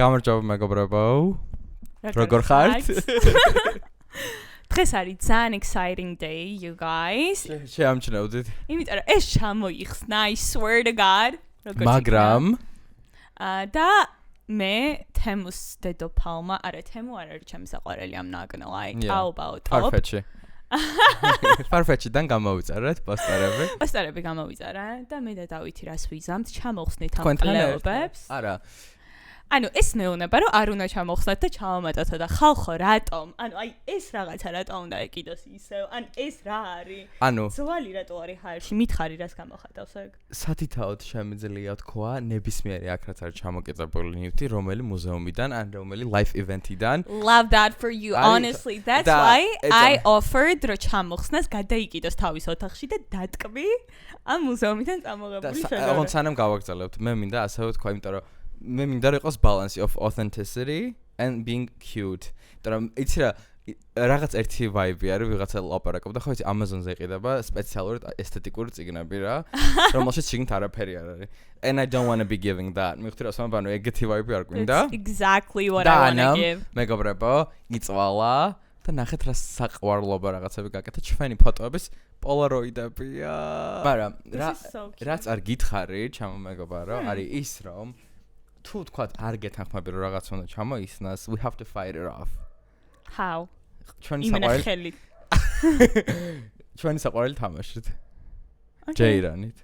გამარჯობა მეგობრებო. როგორ ხართ? დღეს არის ძალიან exciting day, you guys. შეამჩნევდით. იმიტომ რომ ეს ჩამოიხსნა, I swear to God. მაგრამ და მე თემუს დედოფალმა, არა თემუ არ არის ჩემი საყვარელი, I'm not gonna lie. About Farfetch-დან გამოვიწერეთ პოსტერები. პოსტერები გამოვიწერა და მე და დავითი რას ვიზამთ, ჩამოვხსნით ამ კლეობებს. არა. ანუ ეს მეუნება რომ არ უნდა ჩამოვხსნათ და ჩავამატოთ და ხალხო რატომ? ანუ აი ეს რაღაცა რატომ უნდა ეკიდოს ისევ? ან ეს რა არის? ანუ ზვალი რატო არის ჰაერში? მითხარი რას გამოხატავს ეგ? სათითაოდ შემიძლია თქვა ნებისმიერი აქ რაც არის ჩამოკიდებული ნივთი, რომელი მუზეუმიდან ან რომელი live event-იდან. Love that for you. Honestly, that's why I offered რომ ჩამოვხსნას, გადაიკიდოს თავის ოთახში და დატკბი ამ მუზეუმიდან წამოღებული შეგარება. და სანამ გავაგრძელებთ, მე მინდა ასევე თქვა, იმიტომ რომ მე მინდა რომ იყოს balance of authenticity and being cute. მაგრამ იცი რა რაღაც ერთი vibe არის, ვიღაცა ლაპარაკობდა, ხო იცი Amazon-ზე იყიდება სპეციალურად ესთეტიკური წიგნები რა, რომელშიც შიგნით არაფერი არ არის. And I don't want to be giving that. მიხდი რა სამბანო ეგეთი vibe არ გვინდა? That's exactly what I want to give. მეგობრებო, იწვალა და ნახეთ რა საყვარლობა რაღაცები გაკეთეთ ჩვენი ფოტოების პოლაროიდებია. მაგრამ რაც არ გითხარი, ჩამო მეგობარო, არის ის რომ თუ თქვათ არ გეთანხმები რომ რაღაც უნდა ჩამოიხსნას, we have to fight it off. How? ჩვენი საყვარელი თამაშით. ჯეირანით.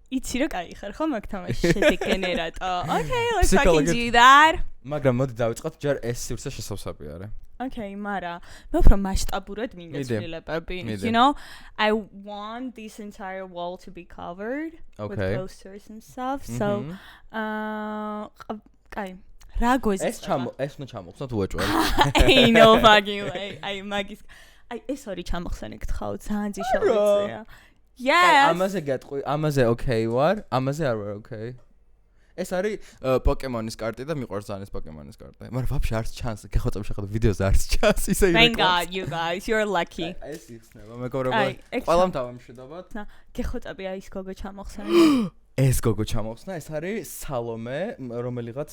იცი რა კაი ხარ ხო მაგ თამაშში შედეგენერატო. Okay, let's fucking do that. მაგრამ მოდი დავიწყოთ ჯერ ეს სივრცე შესავსები არის. Okay, მარა მე უფრო მასშტაბურად მინდა ცვლილებები. You know, I want this entire wall to be covered with posters and stuff. So, კაი, რა გვეზია? ეს უნდა ჩამოვხსნათ უეჭველი. I know fucking way. აი მაგის აი ეს ორი ჩამოხსენი გთხოვ, ძალიან ძიშოვიცია. Yes. ამაზე გეტყვი, ამაზე okay ვარ, ამაზე არ ვარ okay. ეს არის პოკემონის კარტი და მიყვარს ძალიან ეს პოკემონის კარტი. მაგრამ ვაფშე არც ჩანს, გეხოცებ შეხედო ვიდეოზე არც ჩანს, ისე Thank God you guys, you're lucky. ეს იხსნება, მეგობრებო. ყველამ დავამშვიდობოთ. გეხოცები აი ეს გოგო ჩამოხსენი. ეს გოგო ჩამოხსნა, ეს არის სალომე, რომელიღაც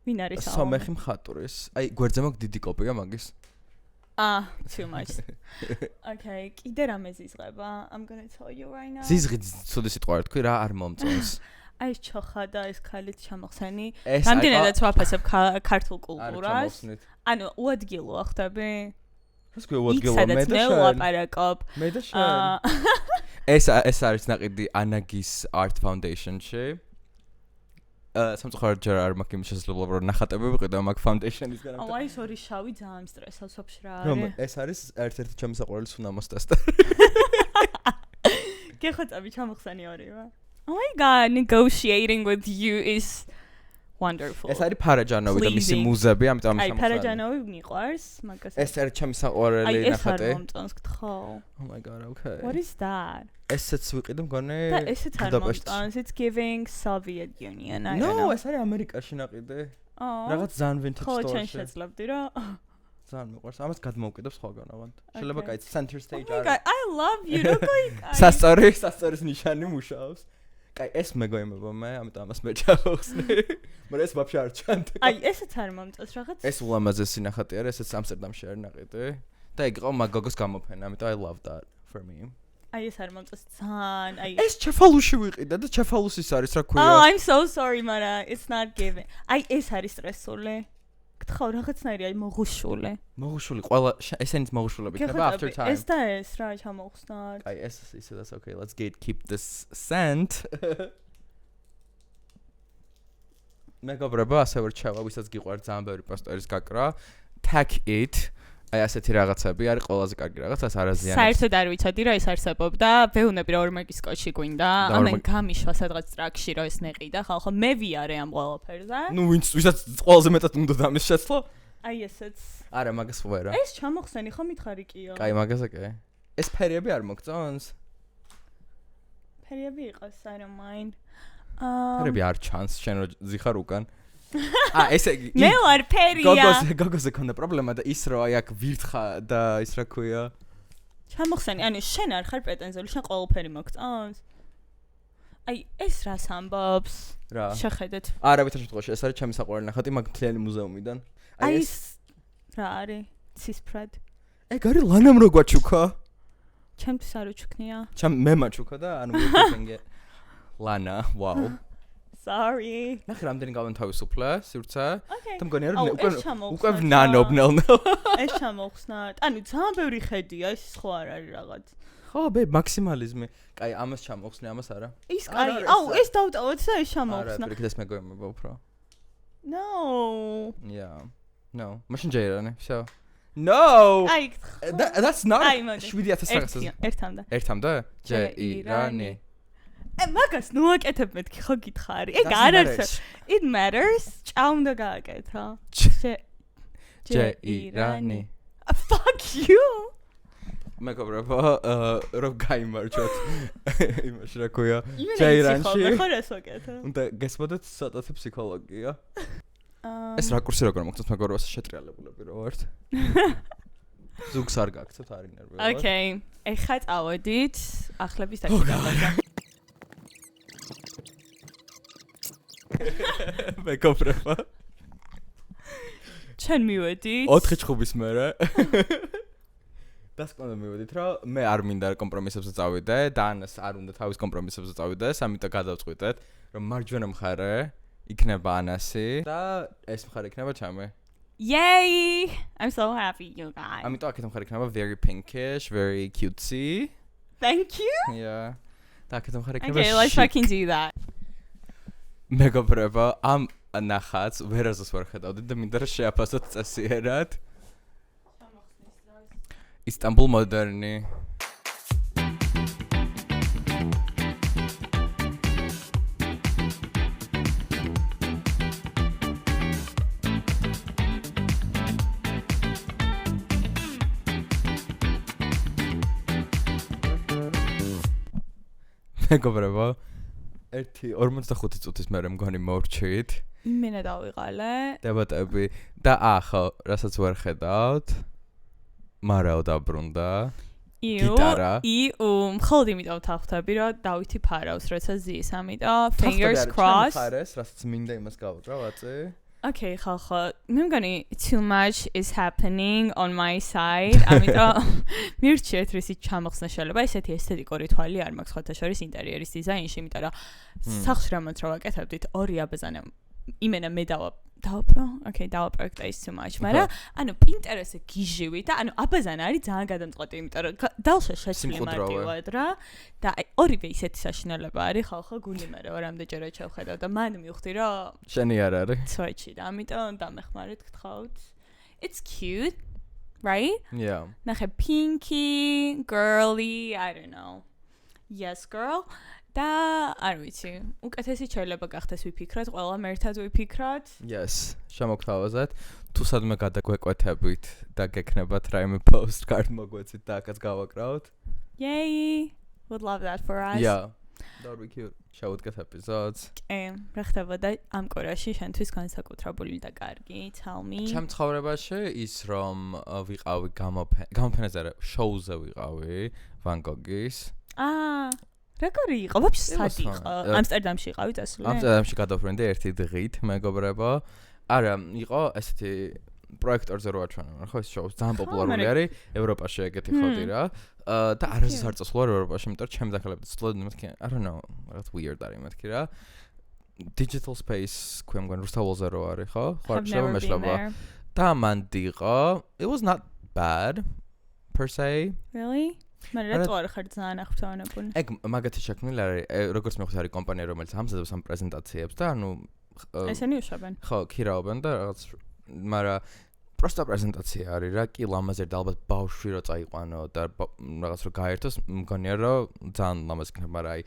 ვინ არის სალომე? სომეხი მხატვრის. აი გვერდზე მაქვს დიდი კოპია მაგის. Too much. Okay, კიდე რამე ზიზღება? I'm going to tell you right now. ზიზღი ცუდი სიტყვა არ თქვი რა არ მომწონს. აი ეს ჩოხა და ეს ქალით ჩამოხსენი. რამდენადაც ვაფასებ ქართულ კულტურას. ანუ უადგილოა ხვდები? ეს კი უადგილოა მე და შენ. ლაპარაკობ. მე და შენ. ეს არის ნაყიდი ანაგის Art Foundation-ში. სამწუხაროდ ჯერ არ მაქვს იმის შესაძლებლობა რომ ნახატები ვიყიდო მაგ foundation-ისგან. აი ეს ორი შავი ძალიან სტრესავს ვაფშე რა არის. ეს არის ერთ-ერთი ჩემი საყვარელი სუნამოს ტესტერი. გეხოცები ჩამოხსენი ორივე. Oh my God, negotiating with you is wonderful. ეს არის ფარაჯანოვი და მისი მუზები, ამიტომ ამის აი ფარაჯანოვი მიყვარს, მაგას. ეს არის ჩემი საყვარელი ნახატი. აი ეს არ მომწონს გთხოვ. Oh my God, okay. What is that? ესეც ვიყიდე მგონი და ესეც არ მომწონს. It's giving Soviet Union. I don't know. No, ეს არის ამერიკაში ნაყიდე. რაღაც ძალიან vintage store-ში. ხო, ჩვენ შეძლებდი რა. ძალიან მიყვარს. ამას გადმოვკიდებ სხვაგანავად. შეიძლება კაი center stage არის. I love you. როგორი კაი. სასწორის ნიშანი მუშაობს. კაი, ეს მეგოიმება მე, ამიტომ ამას მე ჩავხსნი. მაგრამ ეს ვაფშე არ ჩანდა. აი, ესეც არ მომწონს რაღაც. ეს ულამაზესი ნახატი არის, ესეც ამსტერდამში არის ნაყიდე. და ეგ ყო მაგოგოს გამოფენა, ამიტომ I love that for me. აი ეს არ მომწონს ძალიან. აი ეს ჩეფალუში ვიყიდე და ჩეფალუსის არის რა ქვია. Oh, I'm so sorry, Mara. It's not giving. აი ეს არის სტრესული. გთხოვ რაღაცნაირი აი მოღუშული. მოღუშული, ყველა ესენიც მოღუშულები იქნება after time. ეს და ეს რა ჩამოვხსნათ. აი ეს ისე that's okay. Let's keep this scent. მეგობრებო, ასე ვერჩევა, ვისაც გიყვარს ძალიან ბევრი პოსტერის გაკრა. Tag it. აი ასეთი რაღაცები არის ყველაზე კარგი რაღაც, ას არაზიანებს. საერთოდ არ ვიცოდი რომ ეს არსებობდა, ვეუბნები რომ ორმაგის კოჩი გვინდა. ამენ გამიშვა სადღაც ტრაქში რომ ეს ნეყიდა, ხალხო მე ვიარე ამ ყველაფერზე. ნუ ვისაც ყველაზე მეტად უნდა დამის შეცვლა? აი ესეც. არა, მაგას ვერა. ეს ჩამოხსენი ხო მითხარი კიო. კაი, მაგასა კი. ეს ფერიები არ მოგწონს? ფერიები იყოს, I don't mind. ფერიები არ ჩანს, შენ რო ზიხარ უკან. ესე იგი მე ვარ ფერია. გოგოზე ქონდა პრობლემა და ის რო აი აქ ვირთხა და ის რა ქვია. ჩამოხსენი, ანუ შენ არ ხარ პრეტენზიული, შენ ყველაფერი მოგწონს. აი ეს რას ამბობს? რა? შეხედეთ. არა, ვითარ შემთხვევაში ეს არის ჩემი საყვარელი ნახატი მაგ მთლიანი მუზეუმიდან. აი ეს რა არის? ცისფრად. ეგ არის ლანამ რო გვაჩუქა? ჩემთვის არ უჩქნია. მე მაჩუქა და ანუ მიგენგე. ლანა, ვაუ. Sorry. ნახე რამდენი გავენ თავისუფლე, სივრცე. და მგონია რომ უკვე ნანობნელნელ. ეს ჩამოხსნათ. ანუ ძალიან ბევრი ხედია, ეს სხვა არ არის რაღაც. ხო, მაქსიმალიზმი. კაი, ამას ჩამოხსნე, ამას არა. ის კაი, აუ, ეს დავტოვოთ და ეს ჩამოხსნა. არა, ეს მეგონება უფრო. No. Yeah. No. მაშინ ჯეირანი, всё. No. აი, that's not 7000 რაღაცა. ერთამდე? ჯეირანი. მაგას ნუ აკეთებ მეთქი ხო გითხარი. ეგ არ არის. It matters. ჭაუნდა გააკეთო. ჯეირანი. Fuck you. მეგობრებო, რომ გაიმარჯვოთ. იმაში რა ქვია? ჯეირანში. მე ხარ ეს აკეთო. უნდა გესმოდეთ ცოტათი ფსიქოლოგია. ეს რაკურსი როგორ მოგწონთ მეგობრებო, შეტრიალებულები რო ვართ. ზუგს არ გაგცეთ, არ ინერვიულობ. Okay. ეხლა წავედით ახლების დაკიდებაზე. მეგობრებო. ჩვენ მივედით 4 ჭხუბის მერე. დასკვნად მივედით, რომ მე არ მინდა კომპრომისებზე წავიდე, და ანას არ უნდა თავის კომპრომისებზე წავიდეს, ამიტომ გადავწყვიტეთ, რომ მარჯვენა მხარე იქნება ანასი და ეს მხარე იქნება ჩემი. Yay! I'm so happy you guys. ამიტომ აქეთ მხარე იქნება very pinkish, very cutesy. Thank you. Yeah. და აქეთ მხარე იქნება Okay, let's fucking do that. მეგობრებო, ამ ნახატს ვერაზოს ვერ ხედავდით და მინდა რომ შეაფასოთ წესიერად. Istanbul Moderni. მეგობრებო, 45 წუთის მერე მგონი მოვრჩით. იმენა დავიღალე. დებატები და ხო, რასაც ვერ ხედავთ. მარაო დაბრუნდა. გიტარა. მხოლოდ იმიტომ თავხტები, რომ დავითი ფარავს, როცა ზის, ამიტომ fingers crossed. ფარეს, რასაც მინდა იმას გავუკრა, ვაწი. Okay, ხალხო, მე მგონი too much is happening on my side. ამიტომ მირჩიეთ რისი ჩამოხსნა შეიძლება, ესეთი ესთეტიკური თვალი არ მაქვს ხოთა შორის ინტერიერის დიზაინში, იმიტომ რომ სახლში რამაც რო ვაკეთებდით, ორი აბაზანა იმენა მე დავაპრო. Okay, დავაპროექტა is too much. მაგრამ ანუ პინტერესტზე გიჟივი და ანუ აბაზანა არის ძალიან გადამწყვეტი, იმიტომ რომ დალშა შეცვლი მარტივად რა. და ორივე ისეთი საშინელება არის, ხალხო, გული მე რა რამდენჯერაც შევხედავ და მან მივხვდი რომ შენი არ არის. სვეჩი და ამიტომ დამეხმარეთ გთხოვთ. It's cute, right? Yeah. ნახე pinky, girly, I don't know. Yes, girl. და არ ვიცი, უკეთესი შეიძლება გახდეს ვიფიქროთ, ყველა მერთად ვიფიქროთ. Yes, შემოგთავაზეთ. თუ სადმე გადაგვეკვეთებით და გექნებათ რაიმე postcard მოგვეცით და აქაც გავაკრავთ. Yay! Would love that for us. Yeah. That would be cute. შევუდგეთ ეპიზოდს. რა ხდებოდა ამ კორაში შენთვის განსაკუთრებული და კარგი? Tell me. ჩემ ცხოვრებაში ის რომ ვიყავი გამოფენაზე არა, შოუზე ვიყავი ვან გოგის. როგორი იყო? ვაფშე სად იყო? ამსტერდამში იყავი წასული? ამსტერდამში გადავფრენდი ერთი დღით, მეგობრებო. არა, იყო ესეთი პროექტორზე რო აჩვენა, ხო, ეს შოუ ძალიან პოპულარული არის ევროპაში ეგეთი ხოდი რა. და არასდროს არ წასულა ევროპაში, იმიტომ რომ ჩემი დაქლებითი ცდილობდი მეთქი, I don't know, რაღაც weird არის მეთქი რა. Digital space ქვია მგონი რუსთაველზე რო არის, ხო? ხარშევა მეშლობა. და მანდი იყო. It was not bad per se. Really? მაგრამ რა ხარ ძალიან აღფრთოვანებული. ეგ მაგათი შექმნილი არის, როგორც მე ხვდები, კომპანია რომელიც ამზადებს ამ პრეზენტაციებს და ანუ ესენი უშავენ. ხო, ქირაობენ და რაღაც მაგრამ პროსტა პრეზენტაცია არის რა, კი ლამაზი და ალბათ ბავშვი რო წაიყვანო და რაღაც რო გაერთოს, მგონია რომ ძალიან ლამაზი იქნება, მაგრამ აი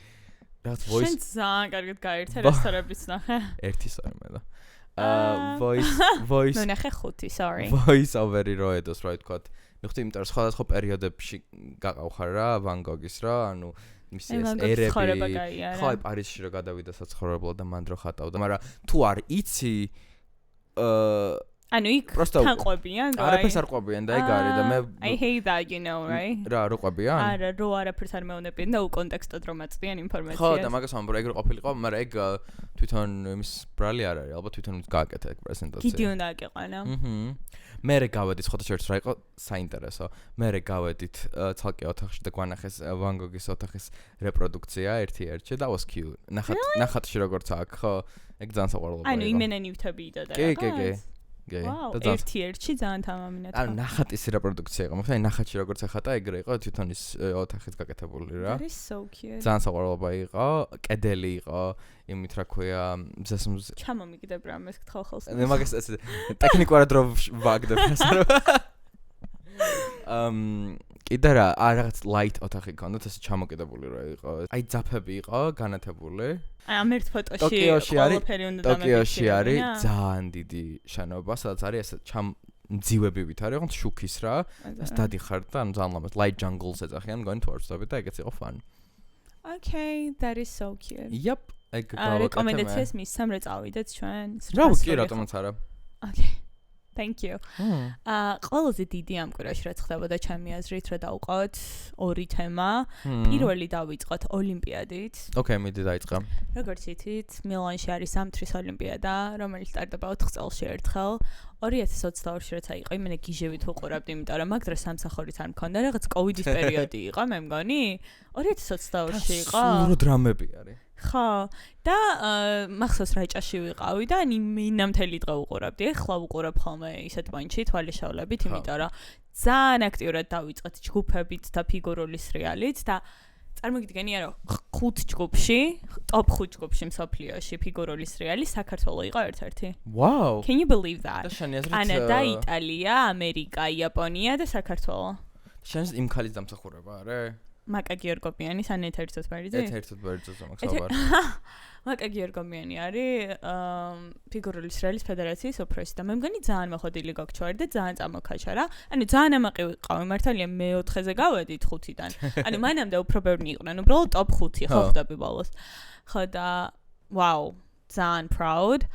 რაღაც voice შენ ძალიან კარგად გაერთე რესტორნებიც ნახე. ერთი სწორი მე და voice ნუ ნახე ხუთი, sorry. voice over-ი რო ედოს რა თქმა უნდა. მიხდი იმიტომ რომ სხვადასხვა პერიოდებში გაყავხარ რა ვან გოგის რა, ანუ მისი ეს ერები. ხო, აი პარიზში რო გადავიდა საცხოვრებლად და მანდ რო ხატავდა, მაგრამ თუ არ იცი ანუ იქ თან ყვებიან, რა? არაფერს არ ყვებიან და ეგ არის და მე I hate that, you know, right? რა ყვებიან? არა, რო არაფერს არ მეუნებიან და უკონტექსტოდ რომ აწვდიან ინფორმაციას. ხო, და მაგას ვამბობ, ეგ რო ყოფილიყო, მაგრამ ეგ თვითონ იმის ბრალი არ არის, ალბათ თვითონ გააკეთა ეგ პრეზენტაცია. კიდე უნდა აკეყანა. მე გავედით ხოთა შორს რა იყო საინტერესო. მე გავედით ცალკე ოთახში და გვანახეს ვან გოგის ოთახის რეპროდუქცია ერთ-ერთი და was cute. ნახატში როგორც აქ, ხო? ეგ ძალიან საყვარელია. ანუ იმენა ნივთები და რა. კი. ერთ-ერთი ძალიან თამამინად. ანუ ნახატის რეპროდუქცია იყო, მაგრამ ნახატში როგორც ეხატა ეგრე იყო თვითონ ის ოთახით გაკეთებული რა. That is so cute. ძალიან საყვარელია იყო, კედელი იყო, იმით რა ქვია, მზესმზ. ჩამომიგდებ რა მეს გთხოვ ხელს. მე მაგას ესე ტექნიკურად რო ვაგდებ ასე რომ. კიდე რა, რაღაც light ოთახი ქონდათ, ესე ჩამოკიდებული რა იყო. აი ძაფები იყო, განათებული. ამ ერთ ფოტოში ყველაფერი უნდა დამეკიდო. ტოკიოში არის ძალიან დიდი შენობა, სადაც არის ესე მძივები ვითარი, ხო შუქის რა. ეს დადიხარ და ანუ ძალიან ლამაზ light jungles ეძახიან, მგონი თუ არ ვწდები და ეგეც იყო fun. Okay, that is so cute. Yep, ეგ გავაკეთე. რეკომენდაციას მისცემ რა წავიდეთ ჩვენ. რა კი რატომაც არა. Okay. Thank you. ყველაზე დიდი ამ კვირაში რაც ხდებოდა ჩემი აზრით, რა დავყავთ ორი თემა. პირველი დავიწყოთ ოლიმპიადით. Okay, მიდი დაიწყე. როგორც იცით, მილანში არის სამთრის ოლიმპიადა, რომელიც ტარდება 4 წელში ერთხელ. 2022-ში როცა იყო, იმენა გიჟევით ვუყურებდი, იმიტომ რომ მაგ დროს სამსახურით არ მქონდა, რაღაც კოვიდის პერიოდი იყო, მე მგონი. 2022-ში იყო. სულ დრამები არის. ხო, და მახსოვს რაჭაში ვიყავი და იმინა მთელი დღე ვუყურებდი. ეხლა ვუყურებ ხოლმე ისეთ პოინტში თვალიშავლებით, იმიტომ რომ ძალიან აქტიურად დავიწყეთ ჯგუფებით და ფიგურული სრიალით და წარმოგიდგენია რომ 5 ჯგუფში, ტოპ 5 ჯგუფში მსოფლიოში ფიგურული სრიალი საქართველოს იყო ერთ-ერთი. Wow. Can you believe that? კანადა, კანადა, იტალია, ამერიკა, იაპონია და საქართველო. შენს იმ ქალის დამსახურება არის? მაკა გიორგობიანის ან ეთერცოთ ბერიძე? ეთერცოთ ბერიძეზე მაქსავარ. მაკა გიორგობიანი არის ფიგურული სრიალის ფედერაციის უფროსი და მე მგონი ძალიან მოხდილი გოგჩვარი და ძალიან წამოქაჩა რა. ანუ ძალიან ამაყი ვიყავი მართალია მე-4-ზე გავედით 5-დან. ანუ მანამდე უფრო ბევრი იყვნენ, უბრალოდ ტოპ 5 ხო ხდები ბოლოს. ხო და wow, ძალიან proud.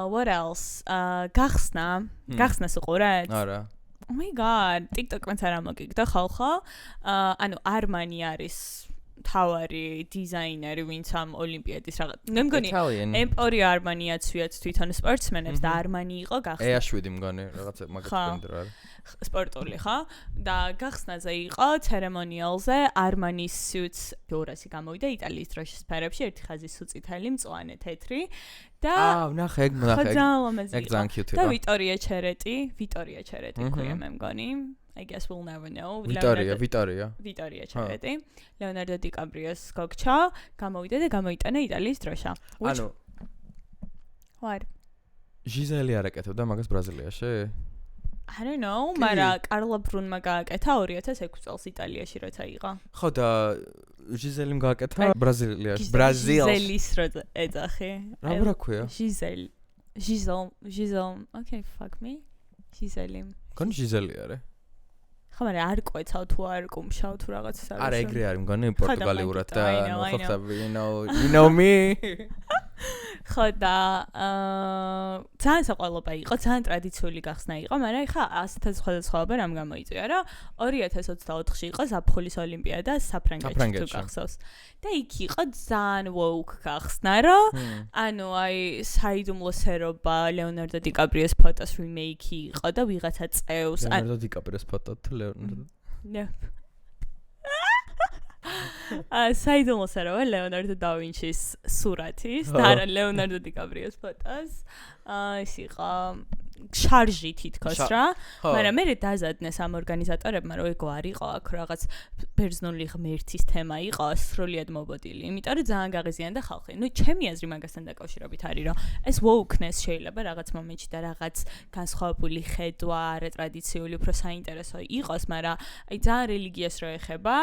What else? გახსნას უყურეთ? არა. Oh my god, TikTok-მაც არ ამოგიგდა ხალხო. ანუ არმანი არის თავარი დიზაინერი, ვინც ამ ოლიმპიადის რაღაც. მე მგონი ემპორი არმანიაც ვიაც თვითონ სპორტსმენებს და არმანი იყო გახსნა. ეაშვიდი მგონი რაღაცა მაგათ კონდრა არის. სპორტული ხო? და გახსნაზე იყო ცერემონიალზე არმანის suits 200 გამოვიდა იტალიის დროშის ფერებში, ერთი ხაზი სუწითელი, მწვანე, თეთრი. და ნახე ეგ ნახე. ეგ ძალიან cute და ვიტორია ჩერეტი ქვია მე მგონი. I guess we'll never know. ვიტორია ჩერეტი. ლეონარდო დიკაბრიოს გოგჩა, გამოვიდა და გამოიტანა იტალიის დროშა. ანუ What? ჟიზელი არ აკეთებდა მაგას ბრაზილიაში? I don't know, მაგრამ კარლა ბრუნმა გააკეთა 2006 წელს იტალიაში როცა იყო. ხო და ჟიზელიმ გააკეთა ბრაზილიაში. ჟიზელის რო ეძახი. რა ქვია? ჟიზელ. Okay, fuck me. ჟიზელი. კონ ჟიზელი არის? ხო, მაგრამ არ ყვეცავ თუ არ კუმშავ თუ რაღაცას არის. არა, ეგრე არის, მგონი პორტუგალიურად და ხო, you know me. ხო და ძალიან საყვარლობა იყო, ძალიან ტრადიციული გახსნა იყო, მაგრამ ხა ასეთ სხვადასხვაობა რამ გამოიწვია, რომ 2024-ში იყო ზაფხულის ოლიმპიადა საფრანგეთში თუ გახსოვს. და იქ იყო ძალიან woke გახსნა, რომ ანუ აი საიდუმლო სერობა ლეონარდო დიკაბრიოს ფოტოს remake იყო და ვიღაცა წევს ლეონარდო დიკაბრიოს ფოტო თუ ლეონარდო. საიდუმლო სერობა ლეონარდო და ვინჩის სურათის და არა ლეონარდო დიკაბრიოს ფოტოს. ეს იყო შარჟი თითქოს რა. მაგრამ მე დაზადნეს ამ ორგანიზატორებმა რომ ეგ არ იყო აქ რაღაც ბერძნული ღმერთის თემა იყო სრულიად მობოდილი. იმიტომ რომ ძალიან გაღიზიანდა ხალხი. ნუ ჩემი აზრი მაგასთან დაკავშირებით არის რომ ეს wokeness შეიძლება რაღაც მომენტში და რაღაც განსხვავებული ხედვა, რა ტრადიციული უფრო საინტერესო იყოს, მაგრამ აი ძალიან რელიგიას რო ეხება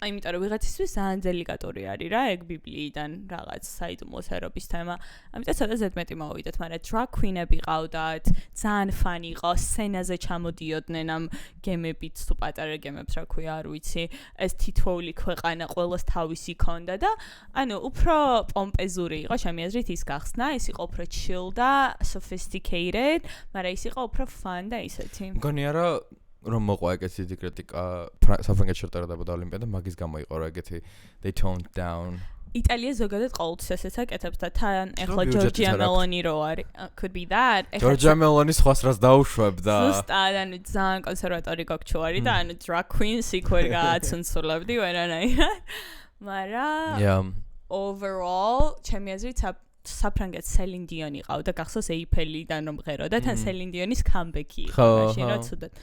იმიტომ რომ ვიღაცისთვის ძალიან დელიკატური არის რა ეგ ბიბლიიდან რაღაც საიდუმლო სერობის თემა. ამიტომ ცოტა ზედმეტი მოვიდეთ, მაგრამ drag queen-ები ყავდათ, ძალიან ფანი იყო, სცენაზე ჩამოდიოდნენ ამ გემებით, თუ პატარა გემებს რა ქვია, არ ვიცი. ეს თითოეული ქვეყანა ყველას თავისი ქონდა და ანუ უფრო პომპეზური იყო, ჩემი აზრით ის გახსნა, ის იყო უფრო chill და sophisticated, მაგრამ ის იყო უფრო fun და ისეთი. მგონია რომ მოყვა ეგეთი კრიტიკა საფრანგეთში შეტარდებოდა ოლიმპიადა, მაგის გამო იყო რა ეგეთი they toned down. იტალია ზოგადად ყოველთვის ესეც აკეთებს და თან ეხლა ჯორჯია მელონი რო არის could be that ჯორჯია მელონი სხვას რას დაუშვებდა ზუსტად ანუ ძალიან კონსერვატორი გოგჩوارი და ანუ drag queen სიკვեր გააცუნცულებდი ვერანაირად მაგრამ overall ჩემი აზრით საფრანგეთს სელინ დიონი ყავდა გახსოვს ეიფელიდან რომ ღეროდა თან სელინ დიონის comeback-ი იყო მაშინ რა ცუდად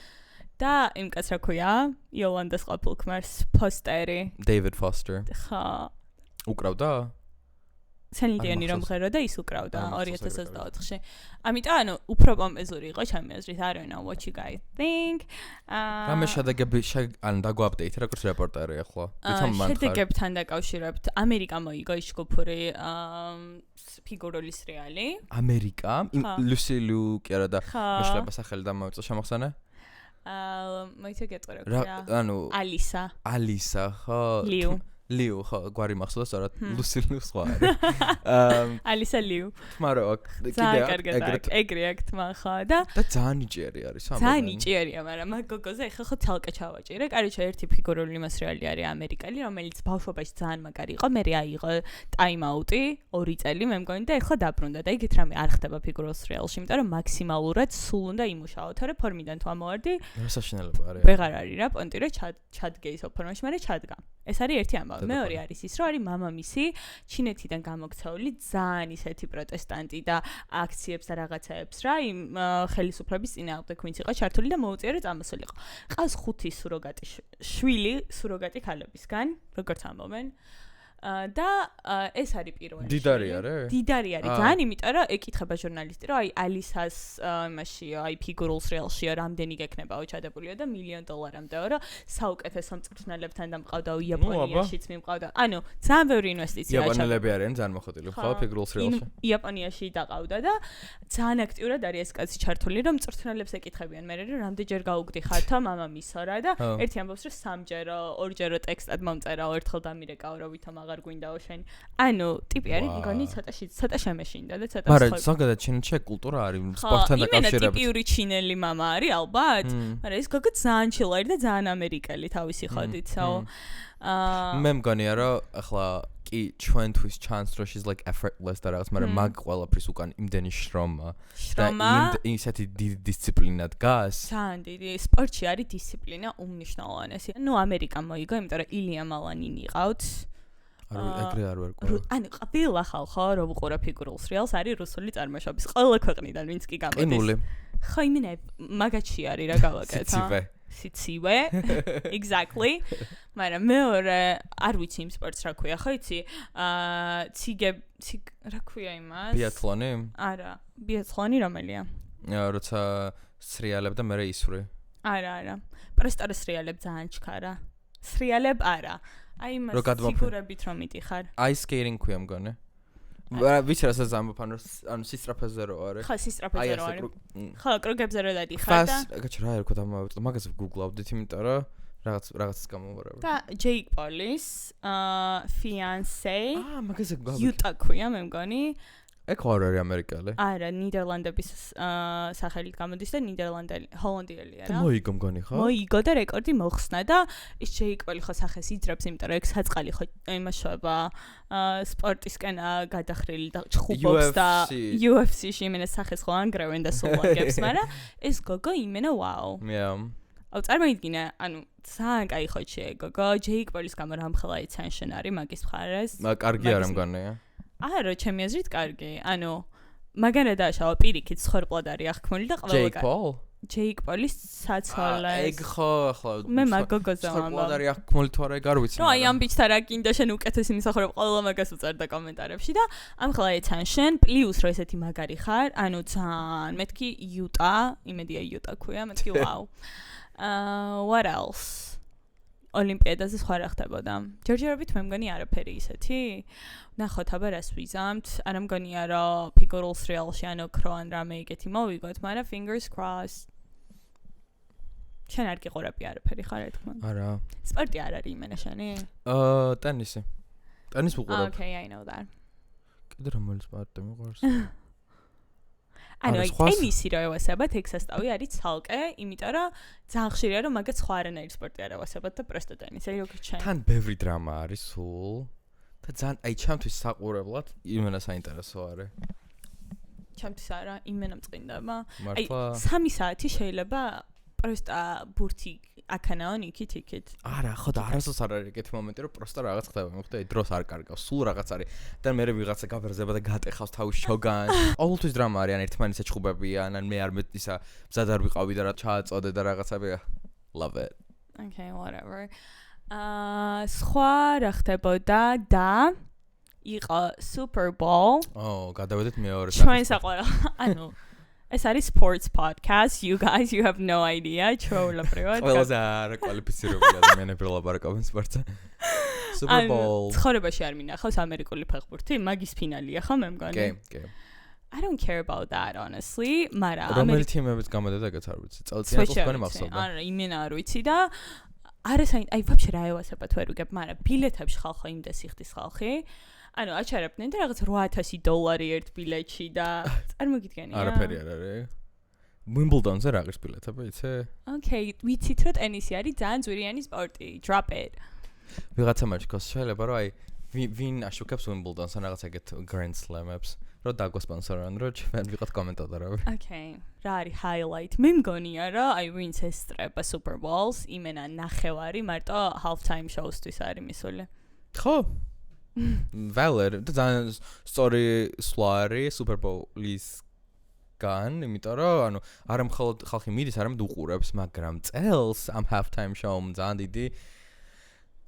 და იმ კაც რა ქვია იოლანდას ყოფილქმარს ფოსტერი David Foster ხა უკრავდა? სელინ დიონი რომ ღეროდა ის უკრავდა 2024-ში. ამიტომ ანუ უფრო პომპეზური იყო ჩემი აზრით. I don't know what you guys think. რამე შედეგები ან დაგვაპდეით როგორც რეპორტერი ახლა. ვითომ მან შედეგებთან დაკავშირებთ ამერიკა მოიგო ის ჯგუფური ფიგურული სრიალი. ამერიკა? ლუსი ლუ კი არა და მეშლება სახელი და მოიწო შემოხსენე? მოიცე გეტყვი რა ანუ ალისა ხო Liu ხო გვარი მახსოვდა სწორად Lucy Liu სხვა არის Alisa Liu მაგრამ კიდე ეგრე აქ თმა ხო და ძალიან იჭიერი არის ძალიან იჭიერია მაგრამ მაგ გოგოზე ეხლა ხო თალკა ჩავაჭირე კარიჩა ერთი ფიგურული მასრიალი არის ამერიკელი რომელიც ბავშვობაში ძალიან მაგარი იყო მე აიღო time out-ი 2 წელი მე მგონი და ეხლა დაბრუნდა და იგით რამე არ ხდება ფიგურულ სრიალში იმიტომ რომ მაქსიმალურად სულ უნდა იმუშაო თორე ფორმიდან თუ ამოვარდი საშინელება არის ვეღარ არის რა პონტი რომ ჩადგე ის ფორმაში მაგრამ ჩადგა ეს არის ერთი ამბავი მეორე არის ის რომ არის მამამისი ჩინეთიდან გამოქცეული ძალიან ისეთი პროტესტანტი და აქციებს და რაღაცაებს რა იმ ხელისუფლების წინააღმდეგ ვინც იყო ჩართული და მოუწია რომ წამოსულიყო. ყავს 5 სუროგატი შვილი სუროგატი ქალებისგან როგორც ამბობენ და ეს არის პირველი დიდარი არის? დიდარი არის ძალიან იმიტომ რომ ეკითხება ჟურნალისტი რომ აი ალისას იმაში აი ფიგურულ სრიალშია რამდენი გექნებაო ჩადებულიო და $1 მილიონამდეო რომ საუკეთესო მწვრთნელებთან დამყავდა იაპონიაშიც მიმყავდა ანუ ძალიან ბევრი ინვესტიცია იაპონელები არიან ძალიან მოხდილი ხო ფიგურულ სრიალში იაპონიაში დაყავდა და ძალიან აქტიურად არის ეს კაცი ჩართული რომ მწვრთნელებს ეკითხებიან მე რომ რამდენჯერ გაუგდიხართ მამამისო რა და ერთი ამბობს რომ 3ჯერო 2ჯერო ტექსტად მომწერაო ერთხელ დამირეკაო რომ ვითომ აღარ გვინდაო შენ. ანუ ტიპი არის, მგონი ცოტა შემეშინდა და ცოტა მაგრამ ზოგადად ჩინეთში კულტურა არის სპორტთან დაკავშირებით. იმენა ტიპიური ჩინელი мама არის ალბათ, მაგრამ ეს გოგო ძალიან ჩილარი და ძალიან ამერიკელი თავისი ხოდით, so მე მგონია რომ ახლა კი ჩვენთვის chance რომ she's like effortless და რაღაც, მაგრამ მაგ ყველაფრის უკან იმდენი შრომა და ისეთი დისციპლინა დგას. ძალიან დიდი სპორტში არის დისციპლინა უმნიშვნელოვანესი. ნუ ამერიკა მოიგო, იმიტომ რომ ილია მალანინი ყავთ. ეგრე არ ვერ ყურებ. ანუ ყველა ხალხო რომ უყურა ფიგურულ სრიალს არის რუსული წარმოშობის. ყველა ქვეყნიდან ვინც კი გამოდის. ყინული. ხო იმენა მაგაჩი არის რა გავაკეთე. სიცივე. Exactly. მაგრამ მეორე არ ვიცი იმ სპორტს რა ქვია, ხო იცი? რა ქვია იმას? ბიათლონი? არა, ბიათლონი რომელია? როცა სრიალებ და მე ისვრე. არა. პრესტო სრიალებ ძალიან ჩქარა. სრიალებ არა. აი მას ფიგურებით რომ მიდიხარ. Ice skating ქვია მგონი. ვიცი რასაც ამბობ ანუ სისტრაფეზე რო არის. ხო, სისტრაფეზე რო არის. ხო, კრუგებზე რო დადიხარ და რა ერქვა და მაგას ვგუგლავდით, იმიტომ რომ რაღაცას გამოვარებ. და Jake Paul's fiancé მაგაზე გავიგე. Yuta ქვია მე მგონი. ეგ ხარ არის ამერიკელი? არა, ნიდერლანდების სახელით გამოდის და ჰოლანდიელია რა. და მოიგო მგონი ხო? მოიგო და რეკორდი მოხსნა და ის Jake Paul ხო სახეს იძრებს, იმიტომ რომ ეგ საწყალი ხო იმაშობა სპორტისკენ გადახრილი და ჩხუბობს და UFC-ში იმენა სახეს ხო ანგრევენ და სულაგებს, მაგრამ ეს გოგო იმენა ვაუ. აუ წარმოიდგინე, ანუ ძალიან კაი ხოჩი ეგ გოგო, Jake Paul-ის გამო რამხელა attention არის მაგის მხარეს. კარგი არ მგონია. არა, ჩემი აზრით კარგი. ანუ მაგარა დაშავა პირიქით სხორპლად არის აღქმული და ყველა Jake Paul-ის საცოლეს. ეგ ხო ახლა მე მაგოგოზე ვამბობ. სხორპლად არის აღქმული თუ არა ეგ არ ვიცი. ნუ აი ამ ბიჭთა რა კიდე შენ უკეთესი მისახურებ ყველა მაგას უწერდა კომენტარებში და ამ ხლა attention plus რო ესეთი მაგარი ხარ, ანუ ძალიან მეთქი Yuta, იმედია Yuta ქვია, მეთქი wow. What else? ოლიმპიადაზე სხვა რა ხდებოდა. ჯერჯერობით მე მგონი არაფერი ისეთი. ნახოთ აბა რას ვიზამთ. არა მგონია რომ ფიგურულ რეალში ანუ ქროან რამე ეგეთი მოვიგოთ, მაგრამ fingers crossed. შენ არ გიყურები არაფერი ხარ ეთქმა? არა. სპორტი არ არის იმენა შენი? ტენისი. ტენის ვუყურებ. Okay, I know that. კიდე რომელი სპორტი მიყვარს? ანუ ტენისი რო ევასებათ, ეგ სასტავი არის ცალკე, იმიტომ რომ ძალიან ხშირია რომ მაგაც სხვა არანაირი სპორტი არ ევასებათ და პრესტო ტენისი, როგორც შენ. თან ბევრი დრამა არის სულ. და ძალიან აი ჩემთვის საყურებლად იმენა საინტერესო არის. ჩემთვის არა, იმენა მწყინდება. აი მართლა 3 საათი შეიძლება პროსტა ბურთი აქანაონ იქით. არა, ხო და არასდროს არ არის ეგეთი მომენტი, რომ პროსტა რაღაც ხდება, მოხდა, დროს არ კარგავს, სულ რაღაც არის. და მე ვიღაცა გაბერძება და გატეხავს თავის შოგანს. ყოველთვის დრამა არის, ან ერთმანეთს ეჩხუბებიან, ან მე არ ისა მზად არ ვიყავი და რა ჩააწოდე და რაღაცები. Love it. Okay, whatever. სხვა რა ხდებოდა და იყო Super Bowl. გადავედით მეორე ჩვენ საყვარელ. ანუ ეს არის sports podcast. You guys, you have no idea. ჩვეულებრივად. ყველაზე არ კვალიფიცირებული ადამიანები ლაპარაკობენ სპორტზე. Super Bowl. ცხოვრებაში არ მინახავს ამერიკული ფეხბურთი, მაგის ფინალია ხო მე მგონი. კი. I don't care about that honestly, მაგრამ რომელი თემებიც გამოდოდა ეგეც არ ვიცი. წელწადს თქვენი მახსოვდა. არა, იმენა არ ვიცი და აი ვაფშე რა ევასებათ ვერ ვიგებ, მაგრამ ბილეთებში ხალხო იმდეს იხდის ხალხი. ანუ აჩარებდნენ და რაღაც $800 ერთ ბილეთში და წარმოგიდგენია. არაფერი არ არის. Wimbledon-ზე რა ღირს ბილეთები, იცი? Okay, ვიცით რომ ტენისი არის ძალიან ძვირიანი სპორტი. Drop it. ვიღაცა მაჩკოს შეიძლება რომ აი ვინ აშუქებს Wimbledon-ს ან რაღაც ეგეთ Grand Slam-ებს, რომ დაგვასპონსორან, რომ ჩვენ ვიყოთ კომენტატორები. Okay, რა არის highlight? მე მგონია რომ აი ვინც ესწრება Super Bowls, იმენა ნახევარი მარტო half-time shows-თვის არის მისული. ხო? Valid. და ძალიან სწორი სლარი Super Bowl-ის გან, იმიტომ რომ ანუ არა მხოლოდ ხალხი მიდის, არამედ უყურებს, მაგრამ წელს ამ half-time show-მ ძალიან დიდი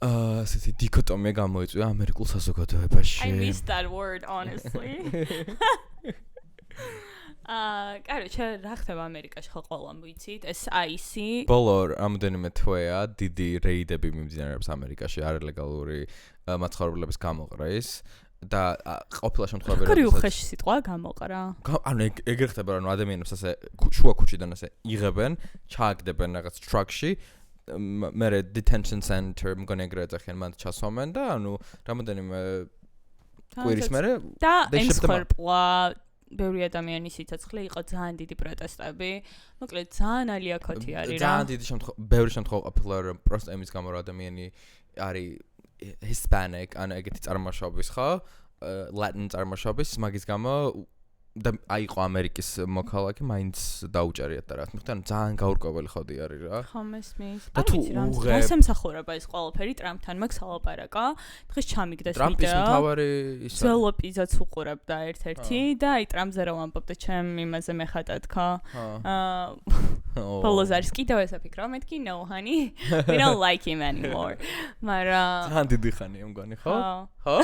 ესეთი დიქოტომია გამოიწვია ამერიკულ საზოგადოებაში. I missed that word honestly. კაროჩე, რა ხდება ამერიკაში ხო ყველამ ვიცით? ეს IC ბოლო რამოდენიმე თვეა დიდი რეიდები მიმდინარეობს ამერიკაში არალეგალური მაცხოვრებლების გამოყრეს და ყოფილა შემთხვევაში როგორი უხეში სიტყვა გამოყრა? ანუ ეგრე ხდება რომ ადამიანებს ასე შუა ქუჩიდან ასე იღებენ, ჩააგდებენ რაღაც ტრაქში მე detention center მგონი ეგრე ეძახიან მანდ ჩასვამენ და ანუ რამოდენიმე კვირის მერე და ემსხვერპლა ბევრი ადამიანის სიცოცხლე იყო ძალიან დიდი პროტესტები. მოკლედ ძალიან ალიაქოთი არის რა. ძალიან დიდი ბევრი შემთხვევა ყოფილა რომ პროსტ ემის გამო ადამიანი არის Hispanic ან ეგეთი წარმოშობის ხო? Latin წარმოშობის მაგის გამო და აიყო ამერიკის მოქალაქე მაინც დაუჭერიათ და რა თქმა უნდა ძალიან გაურკვეველი ხოდი არის რა. ხო მესმის. და თუ უღებ სამსახურება ეს ყველაფერი ტრამპთან მაგ სალაპარაკა. დღეს ჩამიგდეს ვიდეო. ტრამპის მთავარი ისა. ზელოპიზაც უყურებდა ერთ-ერთი და აი ტრამპზე რა ვამბობდა ჩემ იმაზე მეხატად ხო? ბოლოს არის კიდევ ეს აფიქრა მეთქი no honey. We don't like him anymore. მაგრამ ძალიან დიდი ხანია მგონი ხო? ხო?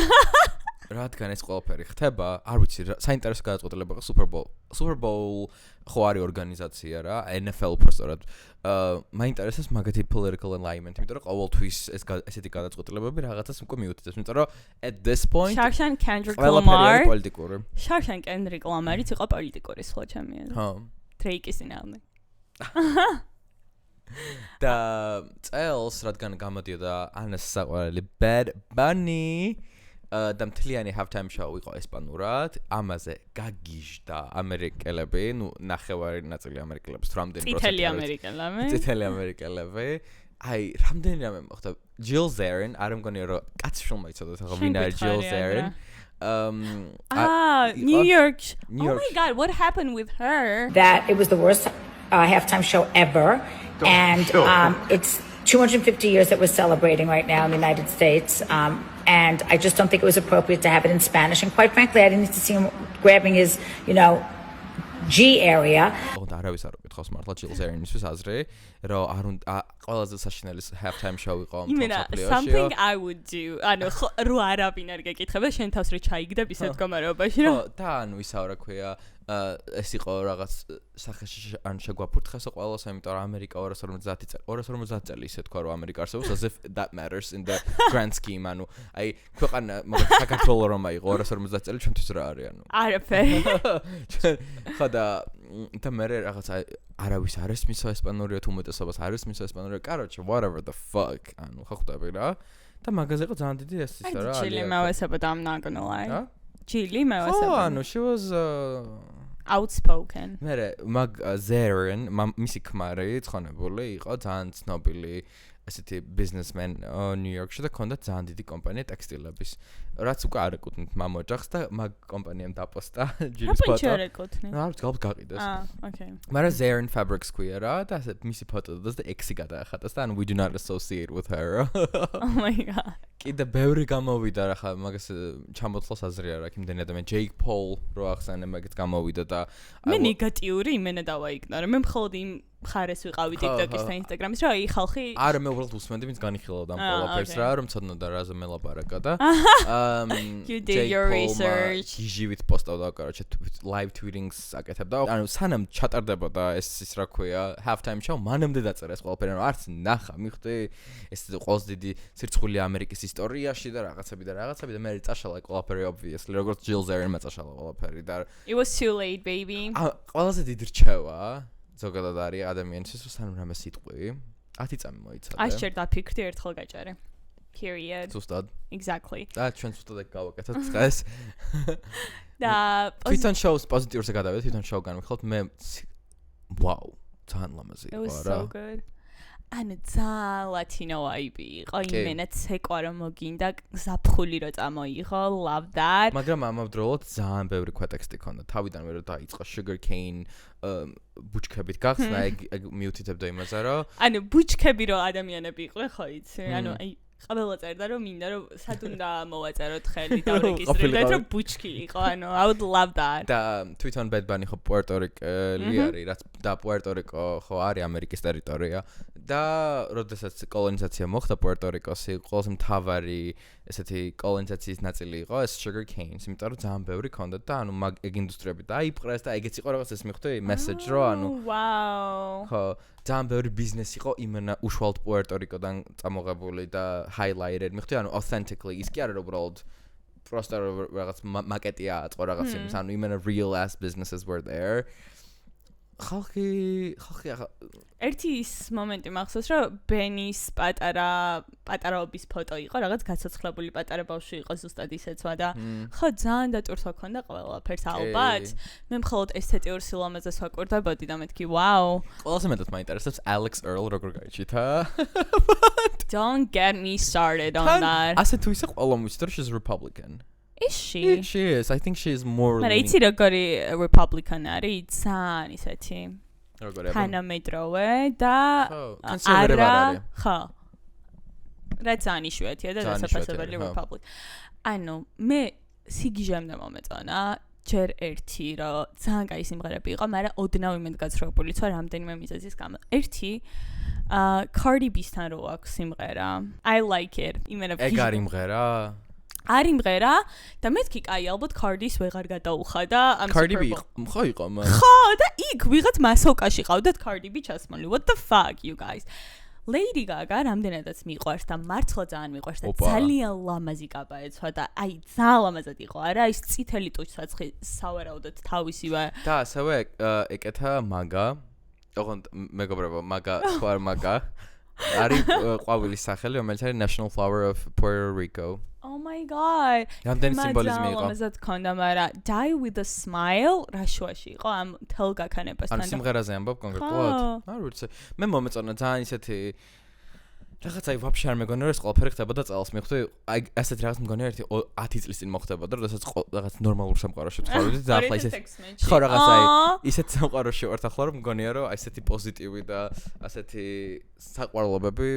რადგან ეს ყველაფერი ხდება, არ ვიცი, საინტერესო გადაწყვეტილება იყო Super Bowl ხო არის ორგანიზაცია რა, NFL უბრალოდ. მაინტერესებს მაგათი political alignment, იმიტომ რომ ყოველთვის ესეთი გადაწყვეტილებები რაღაცას უკვე მიუთითებს, იმიტომ რომ at this point Sharshan Kendrick Lamar პოლიტიკური. Sharshan Kendrick Lamar-იც იყო პოლიტიკური სხვა ჩემია. ხო. Drake-ის ინავნე. და წელს რადგან გამოდიოდა ანას საყვარელი Bad Bunny და მთლიანი half-time show იყო ესპანურად, ამაზე გაგიჟდა ამერიკელები, ნუ ნახევარი ნაწილი ამერიკელებს, რამდენი პროცენტი. წითელი ამერიკელები. აი, რამდენი რამე მოხდა. Jill Zarin, არ მგონია რომ კაცი შულმა იცოდეთ, ხო, ვინ არის Jill Zarin? New York. Oh my god, what happened with her? That it was the worst halftime show ever. And it's 250 years that we're celebrating right now in the United States. And I just don't think it was appropriate to have it in Spanish. And quite frankly, I didn't need to see him grabbing his, G area. არავის არ უკითხავს მართლა Jill Zarin-ისთვის აზრი, რომ არ უნდა ყველაზე საშინელი half-time show იყო მთელ something I would do. ანუ რო არაფინ არ გეკითხება, შენ თავს რო ჩაიგდებ ისეთ მდგომარეობაში, რომ და ანუ ისა რა ქვია, ეს იყო რაღაც სახეში ან შეგვაფურთხესო ყველას, იმიტომ რომ ამერიკა 250 წელი ისე თქვა რომ ამერიკა არსებობს, as if that matters in the grand scheme, ანუ აი ქვეყანა მაგალითად საქართველოს რომ აიღო 250 წელი ჩვენთვის რა არის, ანუ არაფერი. ხო და მე რაღაცა არავის არ ესმისო ესპანურია თუ უმეტესობას არ ესმისო ესპანურია, короче, whatever the fuck, ანუ ხო ხვდები რა. და მაგაზე იყო ძალიან დიდი ეს ის რა. Chili mewesebod, I'm not gonna lie. Chili mewesebod. ხო, ანუ she was outspoken. მე მაგ Zaren მისი ქმარი ცხონებული იყო ძალიან ცნობილი ესეთი businessman New York-ში და ქონდა ძალიან დიდი კომპანია ტექსტილების, რაც უკვე არ ეკუთვნით მამ ოჯახს და მაგ კომპანიამ დაპოსტა ჯილის ფოტო. რა ეკუთვნით? რა ვიცი, გალბ გაყიდეს. Okay. მაგრამ Zaren Fabrics ქვია რა და ასე მისი ფოტო და ექსი გადაახატეს და we do not associate with her. Oh my god. კიდე ბევრი გამოვიდა რა ხა მაგას ჩამოთვლას აზრი არა, იმდენი ადამიანი Jake Paul რო ახსენე მაგით გამოვიდა და მე ნეგატიური იმენა დავაიგნორე. მე მხოლოდ იმ ხარეს ვიყავი TikTok-ის და Instagram-ის, რომ აი ხალხი არა მე უბრალოდ უსმენდი, ვინც განიხილავდა ამ ყველაფერს რა, რომ ცოდნოდა რაზე მელაპარაკა და You did your research. გიჟივით პოსტავდა, короче, live tweetings აკეთებდა. ანუ სანამ ჩატარდებოდა ეს ის რა ქვია, halftime show, მანამდე დაწერა ეს ყველაფერი, ანუ არც ნახა, მიხვდი? ეს ყველაზე დიდი სირცხული ამერიკის ისტორიაში და რაღაცები და მე წაშალა ყველაფერი obviously, როგორც Jill Zarin-მა წაშალა ყველაფერი და It was too late, baby. ყველაზე დიდი რჩევა ზოგადად არის ადამიანისთვის, რომ სანამ რამე სიტყვი 10 წამი მოიცადე. აი შენ დაფიქრდი ერთხელ გაჭარე. Period. ზუსტად. Exactly. და ჩვენ ზუსტად ეგ გავაკეთოთ დღეს. და თვითონ შოუს პოზიტიურზე გადავიდეთ, თვითონ შოუ განვიხილოთ, მე ვაუ, ძალიან ლამაზი It was იყო რა. so good. ანუ ძალიან ლათინო ვაიბი იყო, იმენაც ეკვა რომ მოგინდა ზაფხული რო წამოიღო, love that. მაგრამ ამავდროულად ძალიან ბევრი ქვეტექსტი ქონდა. თავიდანვე რომ დაიწყო sugar cane ბუჩქებით გახსნა, ეგ მიუთითებდა იმაზე, რომ ანუ ბუჩქები რო ადამიანები იყვნენ, ხო იცი? ანუ აი ყველა წერდა რომ მინდა რომ სად უნდა მოვაწეროთ ხელი და რეგისტრირდეთ რომ ბუჩქი იყო, ანუ I would love that. და თვითონ Bad Bunny ხო პუერტო-რიკელი არის, რაც და პუერტო-რიკო ხო არის ამერიკის ტერიტორია და როდესაც კოლონიზაცია მოხდა პუერტო-რიკოსი, ყველაზე მთავარი ესეთი კოლონიზაციის ნაწილი იყო ეს sugar canes, იმიტომ რომ ძალიან ბევრი ქონდა და ანუ მაგ ეგ ინდუსტრიები დაიპყრეს და ეგეც იყო რაღაც ეს მიხვდი message რო ანუ Wow. ხო ძალიან ბევრი ბიზნესი იყო იმენა უშუალოდ პუერტო-რიკოდან წამოღებული და highlighted მიხვდი ანუ authentically ის კი არა რომ უბრალოდ просто რაღაც მაკეტია აწყო რაღაც იმის ანუ იმენა real ass businesses were there ხალხი ერთი ის მომენტი მახსოვს რომ ბენის პატარაობის ფოტო იყო რაღაც გაცოცხლებული პატარა ბავშვი იყო ზუსტად ისეცვა და ხო ძალიან დატვირთვა ქონდა ყველაფერს ალბათ მე მხოლოდ ესთეტიურ სილამაზეს ვაკურდებოდი და მეთქი ვაუ ყველაზე მეტად მაინტერესებს Alex Earl როგორ გაიჩითა Don't get me started on that ასე თუ ისე ყველამ ვიცით რომ she's Republican Is she? She is. I think she is more მაგრამ იცი როგორი Republican არის ძალიან ისეთი როგორია თანამედროვე და კონსერვატივი არის ხო რაც ძალიან იშვიათია და დასაფასებელი Republic ანუ მე სიგიჟემდე მომეწონა ჯერ ერთი რომ ძალიან კაი სიმღერები იყო მაგრამ ოდნავ იმედგაცრუებული თვა რამდენიმე მიზეზის გამო ერთი Cardi B-სთან რო აქვს სიმღერა I like it იმენა ეგ არის იმღერა არ იმღერა და მეთქი კაი ალბათ Cardi-ს ვეღარ გადაუხადა ამ Cardi B ხო იყო ხო და იქ ვიღაც მასოკაში ყავდათ Cardi B ჩასმული what the fuck you guys Lady Gaga რამდენადაც მიყვარს და მართლა ძალიან მიყვარს და ძალიან ლამაზი კაბა ეცვა და აი ძალიან ლამაზად იყო არა ის წითელი ტუჩსაცხი სავარაუდოდ თავისივე და ასევე ეკეთა მაგა ოღონდ მეგობრებო მაგა სხვა მაგა არის ყვავილის სახელი რომელიც არის National Flower of Puerto Rico Oh my god. რამდენი სიმბოლიზმი იყო? ამაზად ქონდა, მაგრამ Die with a Smile რა შუაში იყო ამ თელ გაქანებასთან. ან სიმღერაზე ამბობ კონკრეტულად? არ ვიცი. მე მომეწონა ძალიან ისეთი რაღაც აი ვაფშე არ მეგონა რომ ეს ყველაფერი ხდებოდა წელს მიხვდი აი ასეთ რაღაც მგონია ერთი 10 წლის წინ მოხდებოდა როდესაც რაღაც ნორმალურ სამყაროში ვცხოვრობდი და ახლა ისეთ ხო რაღაც აი ისეთ სამყაროში ვართ ახლა რომ მგონია რომ აი ესეთი პოზიტივი და ასეთი საყვარლობები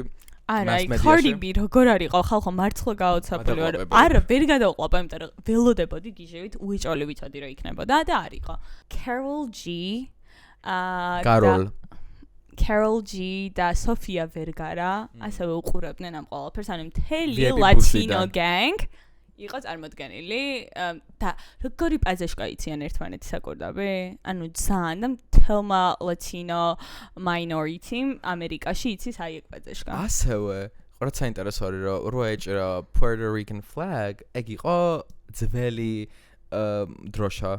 არა, Cardi B როგორ არისო ხალხო მართლა გაოცებული ვარ. არა, ვერ გადავყვება, იმიტომ რომ ველოდებოდი გიჟევით უეჭოლი ვიცოდი რომ იქნებოდა და არისო. Carol G და Sofia Vergara ასევე უყურებდნენ ამ ყველაფერს, ანუ მთელი Latino gang იყო წარმოდგენილი და როგორი პაზაშკა იციან ერთმანეთის საკურდები? ანუ ძალიან და მთელმა Latino minority ამერიკაში იცის აი ეგ პაზაშკა. ასევე რაც საინტერესო არის რომ რო ეჭრა Puerto Rican flag, ეგ იყო ძველი დროშა.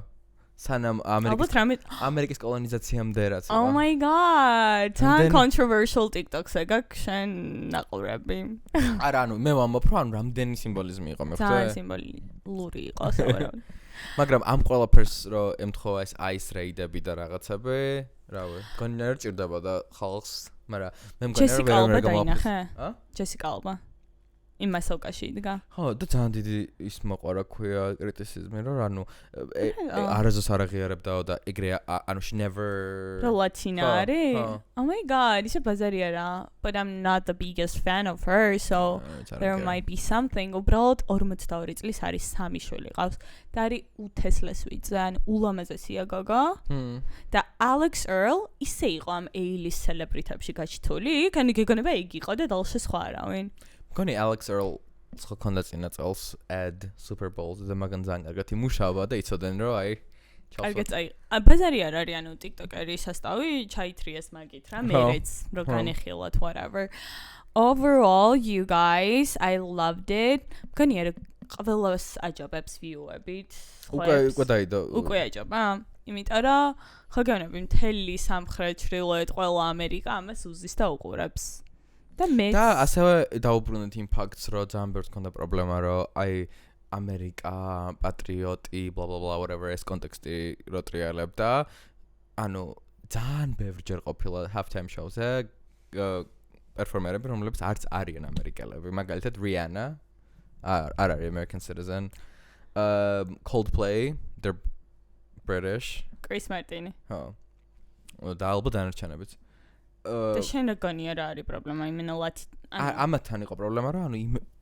სანამ ამერიკის კოლონიზაციამდე რაც იყო. Oh my god. თან controversial TikTok-ს ეგ შენ ნაყურები. არა, ანუ მე ვამბობ რომ რამდენი სიმბოლიზმი იყო მე ხვდე. ძალიან სიმბოლური იყო სავარაუდოდ. მაგრამ ამ ყველაფერს რო ემთხოვა ეს ice raid-ები და რაღაცები, რავი, გონია რომ ჭირდებოდა ხალხს, მაგრამ მე მგონია რომ ვერ გამოვაფიქრე. Jessica Alba. იმასოკაში იდგა. ხო, და ძალიან დიდი ის მოყარა ქვია კრიტიციზმი, რომ ანუ არასდროს არ აღიარებდაო და ეგრე ანუ she never Latina არის? Oh my god, ისე ბაზარია რა. But I'm not the biggest fan of her, so there might be something. უბრალოდ 42 წლის არის 3 შვილი ყავს და არის უთესლეს ვიწე, ან ულამაზესია გოგო. და Alex Earl ისე იყო ამ A-list celebrity-ებში გაჩთული, იქ ანუ გეგონება იგი იყო და დალშე სხვა არავინ. გონი Alex Earl ხო ქონდა წინა წელს ad Super Bowl და მაგან ძალიან კარგად იმუშავა და იცოდნენ რომ აი კარგად აი ბაზარი არ არის ანუ TikTok-ერი სასტავი ჩაითრიეს მაგით რა მეც რო განეხილოთ whatever. Overall you guys I loved it. გონი არა ყველას აჯობებს view-ებით. უკვე დაიდო. უკვე აჯობა. იმიტომ რომ ხო გეუბნები მთელი სამხრეთ ჩრდილოეთ ყველა ამერიკა ამას უზის და უყურებს. და ასევე დაუბრუნეთ იმ ფაქტს, რომ ძალიან ბევრს ქონდა პრობლემა, რომ აი ამერიკა პატრიოტი bla bla bla whatever ეს კონტექსტი რო ტრიალებდა, ანუ ძალიან ბევრჯერ ყოფილა halftime shows-ზე პერფორმერები, რომლებიც არც არიან ამერიკელები, მაგალითად Rihanna არ არის American citizen, Coldplay, they're British, Chris Martin. ხო. და ალბათ დანარჩენებიც. და შენ გონია რა არის პრობლემა იმენა ამათთან იყო პრობლემა რა ანუ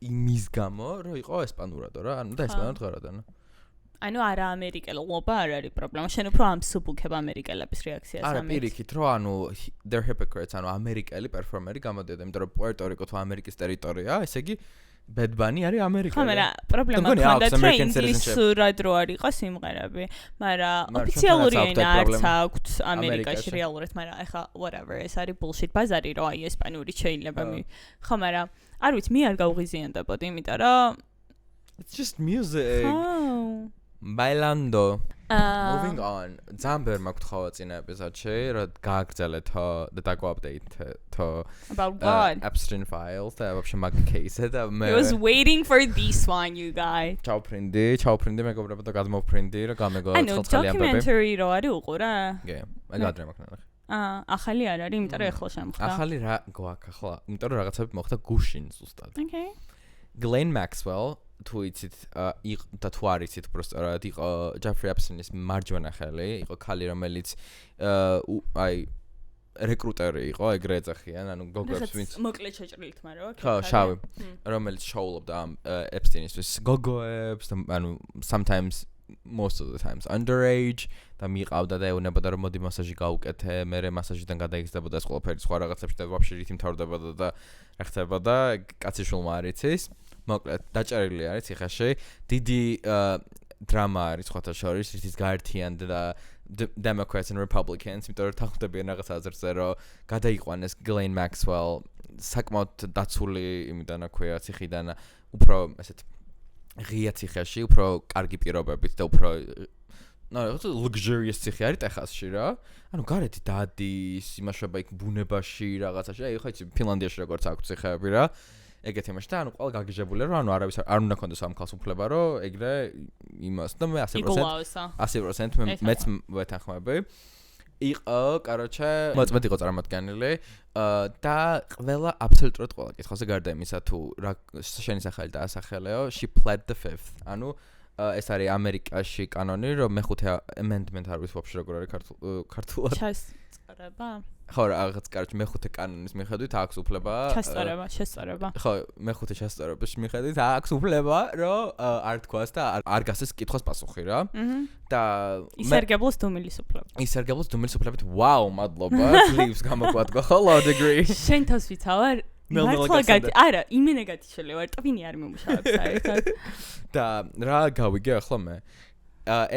იმის გამო რომ იყო ესპანურადო რა ანუ და ესპანურად გარადანა ანუ არა ამერიკელობა არ არის პრობლემა შენ უფრო ამ სუბუქებ ამერიკელების რეაქციას ამით არა პირიქით რომ ანუ they're hypocrites ანუ ამერიკელი პერფორმერი გამოდიოდა იმიტომ რომ Puerto Rico თუ ამერიკის ტერიტორია ესე იგი Bad Bunny არის ამერიკელი. ხო, მაგრამ პრობლემა ქონდა ინგლისურად რო არ იყოს სიმღერები, მაგრამ ოფიციალური ენა არც აქვთ ამერიკაში რეალურად, მაგრამ ეხა whatever, ეს არის bullshit ბაზარი რო აი ესპანური შეიძლება ხო, მაგრამ არ ვიცი, მე არ გავღიზიანდებოდი, იმიტომ რომ it's just music. Bailando. Moving on. ძალიან ბევრი მაქვს თქვა წინა ეპიზოდში, რომ გააგრძელეთ და დაგვა-update about what? Epstein files და вообще მაგ case-ზე და მე I was waiting for this one, you guys. ჩავფრინდი მეგობრებო და გადმოვფრინდი, რომ გამეგო ცხელი ამბები. documentary რო არის უყურა? კი, მე გადრე მაქვს. ახალი არ არის, იმიტომ რომ ეხლა შემხდა. ახალი რა გვაქვს ახლა? იმიტომ რომ რაღაცები მოხდა გუშინ ზუსტად. Okay. Ghislaine Maxwell თუ იცით და თუ არ იცით უბრალოდ იყო Jeffrey Epstein-ის მარჯვენა ხელი, იყო ქალი რომელიც აი რეკრუტერი იყო, ეგრე ეძახიან, ანუ გოგოებს ვინც მოკლე ჩაჭრილით, მაგრამ ხო, შავი, რომელიც შოულობდა ამ Epstein-ისთვის გოგოებს და ანუ sometimes most of the times underage და მიყავდა და ეუნებოდა რომ მოდი მასაჟი გაუკეთე, მერე მასაჟიდან გადაიხსდებოდა ეს ყველაფერი სხვა რაღაცებში და ვაფშე რითი მთავრდებოდა და რა ხდებოდა, კაციშვილმა არ იცის. მოკლედ დაჭერილი არის ციხეში დიდი დრამა არის სხვათა შორის რის გაერთიანდა და Democrats and Republicans იმიტომ რომ თანხმდებიან რაღაც აზრზე რომ გადაიყვანეს Ghislaine Maxwell საკმაოდ დაცული იმიდან აქვია ციხიდან უფრო ესეთ ღია ციხეში უფრო კარგი პირობებით და უფრო luxurious ციხე არის ტეხასში რა ანუ გარეთი დადის იმაშობა იქ ბუნებაში რაღაცაში აი ხო იცი ფინლანდიაში როგორც აქვს ციხეები რა ეგეთ იმაში და ანუ ყველა გაგიჟებულია რომ ანუ არავის არ უნდა კონდეს ამ ქალს უფლება რომ ეგრე იმას და მე 100% მეც ვეთანხმები იყო კაროჩე მოწმედ იყო წარმოდგენილი და ყველა აბსოლუტურად ყველა კითხვაზე გარდა იმისა თუ რა შენი სახელი და ასახელეო she pled the fifth ანუ ეს არის ამერიკაში კანონი რომ მეხუთე amendment არ ვიცი ვაფშე როგორ არის ქართულად ჩასწორება ხო რაღაც კაროჩე მეხუთე კანონის მიხედვით აქვს უფლება შესწორება ხო მეხუთე შესწორების მიხედვით აქვს უფლება რომ არ თქვას და არ გასცეს კითხვის პასუხი რა და ისარგებლოს დუმილის უფლებით ვაუ მადლობა ძლივს გამოგვადგა ხო law degree შენ თავს ვიცავარ არა, იმენა გათიშელი ვარ, ტვინი არ მიმუშავებ საერთოდ. და რა გავიგე ახლა მე?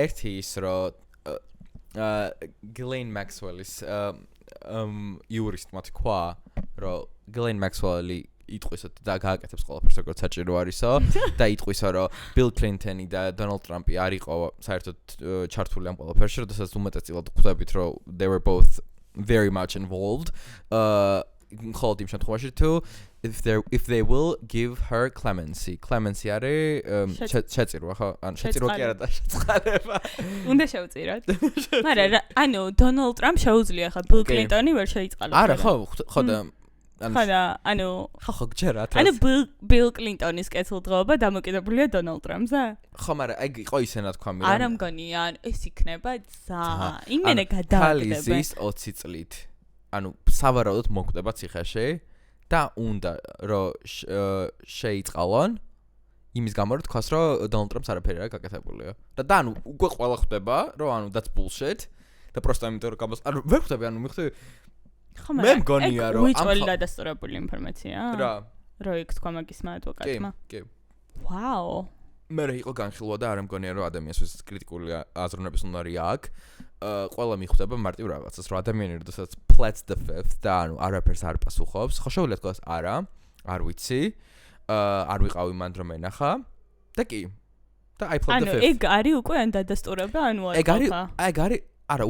ერთი ის რომ Ghislaine Maxwell-ის იურისტმა თქვა, რომ Ghislaine Maxwell-ი იტყვისო და გააკეთებს ყველაფერს როგორც საჭირო არისო და იტყვისო რომ Bill Clinton-ი და Donald Trump-ი არ იყო საერთოდ ჩართული ამ ყველაფერში, როდესაც უმეტესწილად ხვდებით რომ they were both very much involved. Მხოლოდ იმ შემთხვევაში თუ if they will give her clemency. Clemency არის შეწირვა, ხო? ანუ შეწირვა კი არა და შეწყალება. უნდა შევწიროთ. მაგრამ ანუ Donald Trump შეუძლია ხა Bill Clinton-ი ვერ შეიწყალოს. არა, ხო და ანუ ხო გჯერათ. ანუ Bill Clinton-ის კეთილდღეობა დამოკიდებულია Donald Trump-ზე? ხო, მაგრამ ეგ იყო ისე რა თქვა მე. არა მგონია, ეს იქნება ძა. იმენა გადააგდება. ქალისის 20 წლით. ანუ სავარაუდოდ მოკვდება ციხეში და უნდა რომ შეიწყალონ იმის გამო რომ თქვას რომ Donald Trump-ს არაფერი არ გაკეთებულია. და ანუ უკვე ყველა ხვდება რომ ანუ that's bullshit და პროსტა იმიტომ რომ გამოს ანუ ვერ ხვდები ანუ მიხდი მე მგონია რომ უიწველი დადასტურებული ინფორმაცია? რა? რო იქ თქვა მაგისმა ადვოკატმა. კი. ვაუ. მე იყო განხილვა და არ მგონია რომ ადამიანის კრიტიკული აზროვნების უნარი აქვს. ყველა მიხვდება მარტივ რაღაცას, რომ ადამიანი როდესაც pleads the fifth და ანუ არაფერს არ პასუხობს, ხო შეუძლია თქვას არა, არ ვიცი, არ ვიყავი მანდ რომ ენახა და კი. და I plead the fifth. ანუ ეგ არის უკვე ან დადასტურება, ანუ უარყოფა. ეგ არის, არა,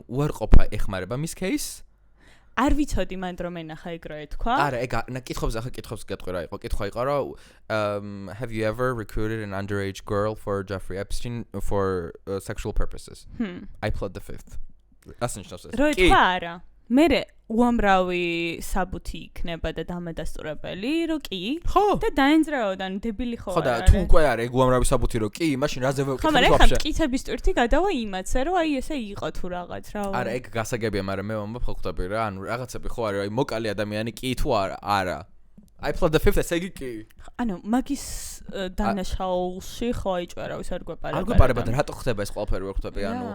უარყოფა ეხმარება მის case. არ ვიცოდი მანდ რომ ენახა ეგ რო ეთქვა. არა, ეგ კითხობს გეტყვი რა იყო. კითხვა იყო რომ have you ever recruited an underage girl for Jeffrey Epstein for sexual purposes? I plead the fifth. ასნიშნავს ეს. რო ეთქვა არა. მე უამრავი საბუთი იქნება და დამადასტურებელი, რომ კი. ხო. და დაენძრაოდა, ანუ დებილი ხო არა. ხო და თუ უკვე არა ეგ უამრავი საბუთი რომ კი, მაშინ რაზე ვეკითხები ხო, მაგრამ ხა მტკიცების ტვირთი გადავა იმათზე, რომ აი ესე იყო თუ რაღაც რა. არა, ეგ გასაგებია, მაგრამ მე ვამბობ ხო ხვდები რა, ანუ რაღაცები ხო არის, აი მოკალი ადამიანი კი თუ არა. I plead the fifth, ესე იგი კი. ანუ მაგის დანაშაულში ხო აიჭვარა ის არ გვეპარება. არ გვეპარება და რატო ხდება ეს ყველაფერი ვერ ხვდები, ანუ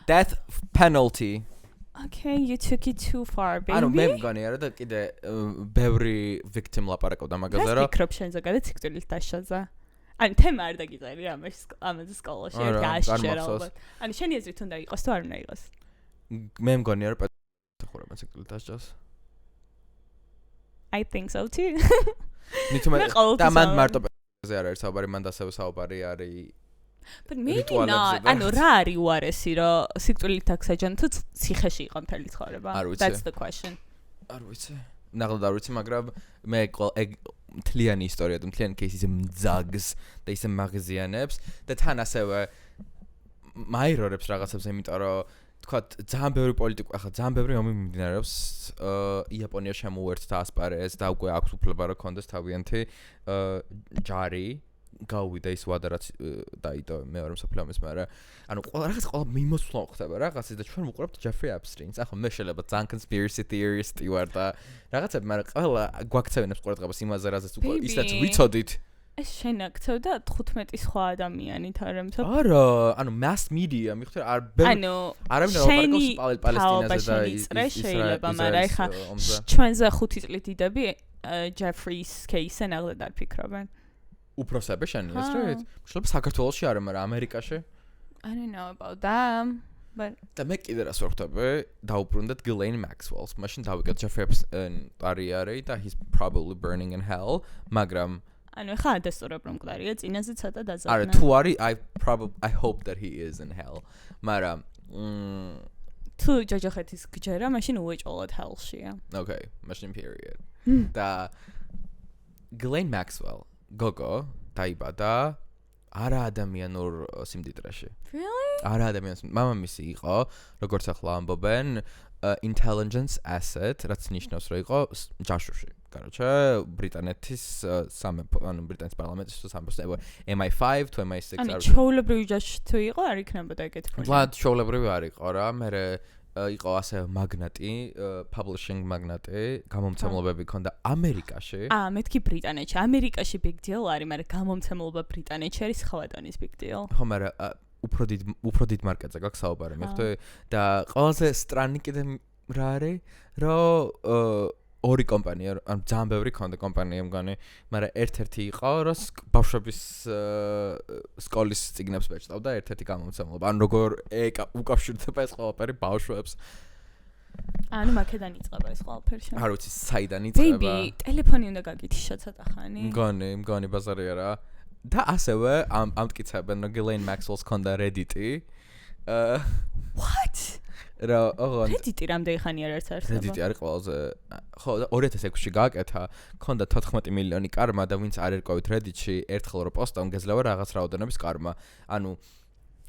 death penalty. Okay, you took it too far, baby. ანუ მე მგონია რა და კიდე ბევრი victim ლაპარაკობდა მაგაზე რა. რა ფიქრობ შენ ზოგადად სიკვდილით დაშაზე? ანუ თემა არ დაგიწერე ამაზე სკოლაში გაშერა ალბათ. ანუ შენი აზრით უნდა იყოს თუ არ უნდა იყოს? მე მგონია რომ პედოფილები სიკვდილით დაშას. I think so too. და მან მარტო პედოფილზე არ არის საუბარი, მან ასევე საუბარი არის But maybe not. ანუ რა არის უარესი რომ სიკვდილით აღსაჯან თუ ციხეში იყო მთელი ცხოვრება? That's the question. არ ვიცი. ნაღლად არ ვიცი, მაგრამ მე ეგ მთლიანი ისტორია და მთლიანი кейსი ისე მძაგს და ისე მაღზიანებს და თან ასევე მაირორებს რაღაცებს, იმიტომ რომ თქვათ ძალიან ბევრი პოლიტიკა, ახლა ძალიან ბევრი ომი მიმდინარეობს იაპონია შემოუერთდა ასპარეზს და უკვე აქვს უფლება რომ კონდეს თავიანთი ჯარი გავიდა ის ვადა რაც დაიდო მეორე მსოფლიო ომის მაგრამ ანუ ყველა მიმოსვლა ხდება რაღაცა და ჩვენ ვუყურებთ Jeffrey Epstein-ს ახლა მე შეიძლება ძალიან conspiracy theorist-ი ვარ და რაღაცები მაგრამ ყველა გვაქცევინებს ყურადღებას იმაზე რაზეც უკვე ისაც ვიცოდით ეს შენ აქცევდა 15 სხვა ადამიანით არა მთო არა ანუ mass media მიხვდეთ ანუ არავინ არ ვაპარაკობს პალესტინაზე და ისრაელს შეიძლება მაგრამ ეხა ჩვენზე 5 წლით იდები Jeffrey-ს case-ზე ნაღლად არ ფიქრობენ უპროსები შენი ეს რა? შეიძლება საქართველოში არა, მაგრამ ამერიკაში? I don't know about that. But და მე კიდე რას ვხვდები? დაუბრუნდეთ Ghislaine Maxwell-ს. მაშინ დავიგეთ Jeffrey Epstein არის და he's probably burning in hell, მაგრამ ანუ ხა ადასტურებ რომ მკვდარია, წინაზე ცოტა დაზარდა. არა, თუ არის I hope that he is in hell. მაგრამ თუ ჯოჯოხეთის გჯერა, მაშინ უეჭოლად hell-შია. Okay, machine period. და Ghislaine Maxwell გოგო დაიბადა არა ადამიანურ სიმდიდრეში. Really? არა ადამიანის მამამისი იყო, როგორც ახლა ამბობენ, intelligence asset, რაც ნიშნავს, რომ იყო ჯაშუში. Короче, ბრიტანეთის სამეფო, ანუ ბრიტანეთის პარლამენტის სამეფო, MI5 თუ MI6 არის. ანუ ჩაოლებრივი ჯაში თუ იყო, არ იქნებოდა ეგეთი ფონი. ვლად ჩაოლებრივი არ იყო რა, მე იყო ასე მაგნატი, publishing მაგნატი, გამომცემლობები ქონდა ამერიკაში. მეთქი ბრიტანეთში. ამერიკაში big deal არის, მაგრამ გამომცემლობა ბრიტანეთში არის სხვა დონის big deal. ხო, მაგრამ უფრო დიდ მარკეტზე გაქვს საუბარი, მიხვდები? და ყველაზე სტრანი კიდე რა არის, რომ ორი კომპანია, ან ძალიან ბევრი ქონდა კომპანია მგონი, მაგრამ ერთ-ერთი იყო, რომ ბავშვების სკოლის წიგნებს ბეჭდავდა ერთ-ერთი გამომცემლობა. ან როგორ უკავშირდება ეს ყველაფერი ბავშვებს. ანუ მაქედან იწყება ეს ყველაფერი შენ. არ ვიცი, საიდან იწყება. ბეიბი, ტელეფონი უნდა გაგითიშა ცოტა ხანი. მგონი ბაზარი არა. და ასევე ამტკიცებენ, რომ Ghislaine Maxwell-ს ქონდა Reddit-ი. What? Reddit-ი რამდენი ხანი არ არსებობს? Reddit-ი არის ყველაზე ხო 2006-ში გააკეთა, ქონდა 14 მილიონი კარმა და ვინც არ ერკვევით Reddit-ში, ერთხელ რო პოსტავ გეძლევა რაღაც რაოდენობის კარმა. ანუ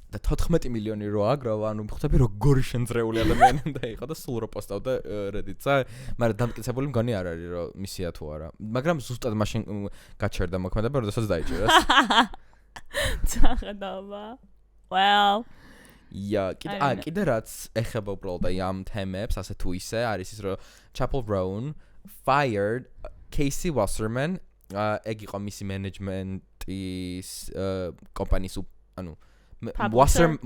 და 14 მილიონი რო აგროვა, ანუ ხვდები როგორი შენძრეული ადამიანი უნდა იყო და სულ რო პოსტავდა Reddit-ზე, მაგრამ დამტკიცებული მგონი არ არის რომ მისია თუ არა. მაგრამ ზუსტად მაშინ გაჩერდა მოქმედება, როდესაც დაიჭირეს. წაღდავა. Well კიდე რაც ეხება უბრალოდ ამ თემებს, ასე თუ ისე, არის ის რომ Chappell Roan fired Casey Wasserman, ეგ იყო მისი მენეჯმენტის კომპანიის ანუ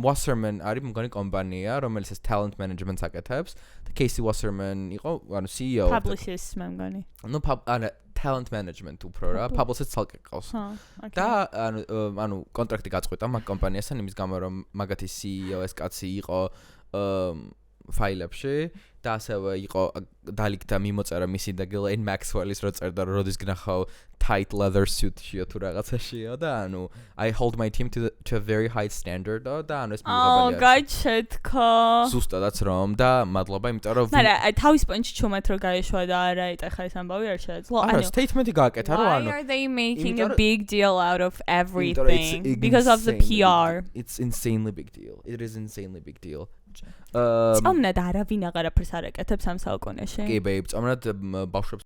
Wasserman არის მგონი კომპანია, რომელიც ეს talent management-ს აკეთებს და Casey Wasserman იყო, ანუ CEO. Publicist მე მგონი. ნუ talent management უფრო რა, publicist ცალკე ყავს. და ანუ კონტრაქტი გაწყვეტა მაგ კომპანიასთან იმის გამო რომ მაგათი CEO ეს კაცი იყო ფაილებში და ასევე იყო დალიქდა მიმოწერა მისი და Ghislaine Maxwell-ის რო წერდა რომ როდის გნახავ tight leather suit-შიო თუ რაღაცაშიო და ანუ I hold my team to a very high standard და ანუ ეს მიღებელია. გაჩეთქო. ზუსტადაც რომ და მადლობა იმიტომ რომ მაგრამ თავის პონჩი ჩუმეთ რო გაეშვა და არა იტეხა ეს ამბავი არ შეეძლო. ანუ statement-ი გააკეთა რომ ანუ Why are they making a big deal out of everything because of the PR? It's insanely big deal. It is insanely big deal. წამნად არავინ აღარაფერს არ აკეთებს ამ საუკუნეში. კი ბეიბ, წამნად ბავშვებს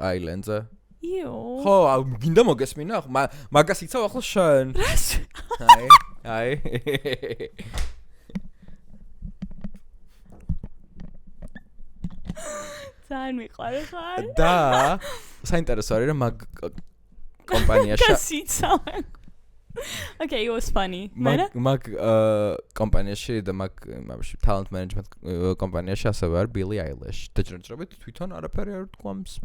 აილენდზე. იო. ხო, გინდა მოგესმინა? მაგას იცავ ახლა შენ. რას? აი. ძალიან მიყვარე ხარ? და საინტერესო არის რომ მაგ კომპანიაში გასიცავ. Okay, it was funny. მაგ კომპანიაში და მაგ talent management კომპანიაში ასევე არის Billie Eilish. დაჯერებით თვითონ არაფერი არ თქვამს.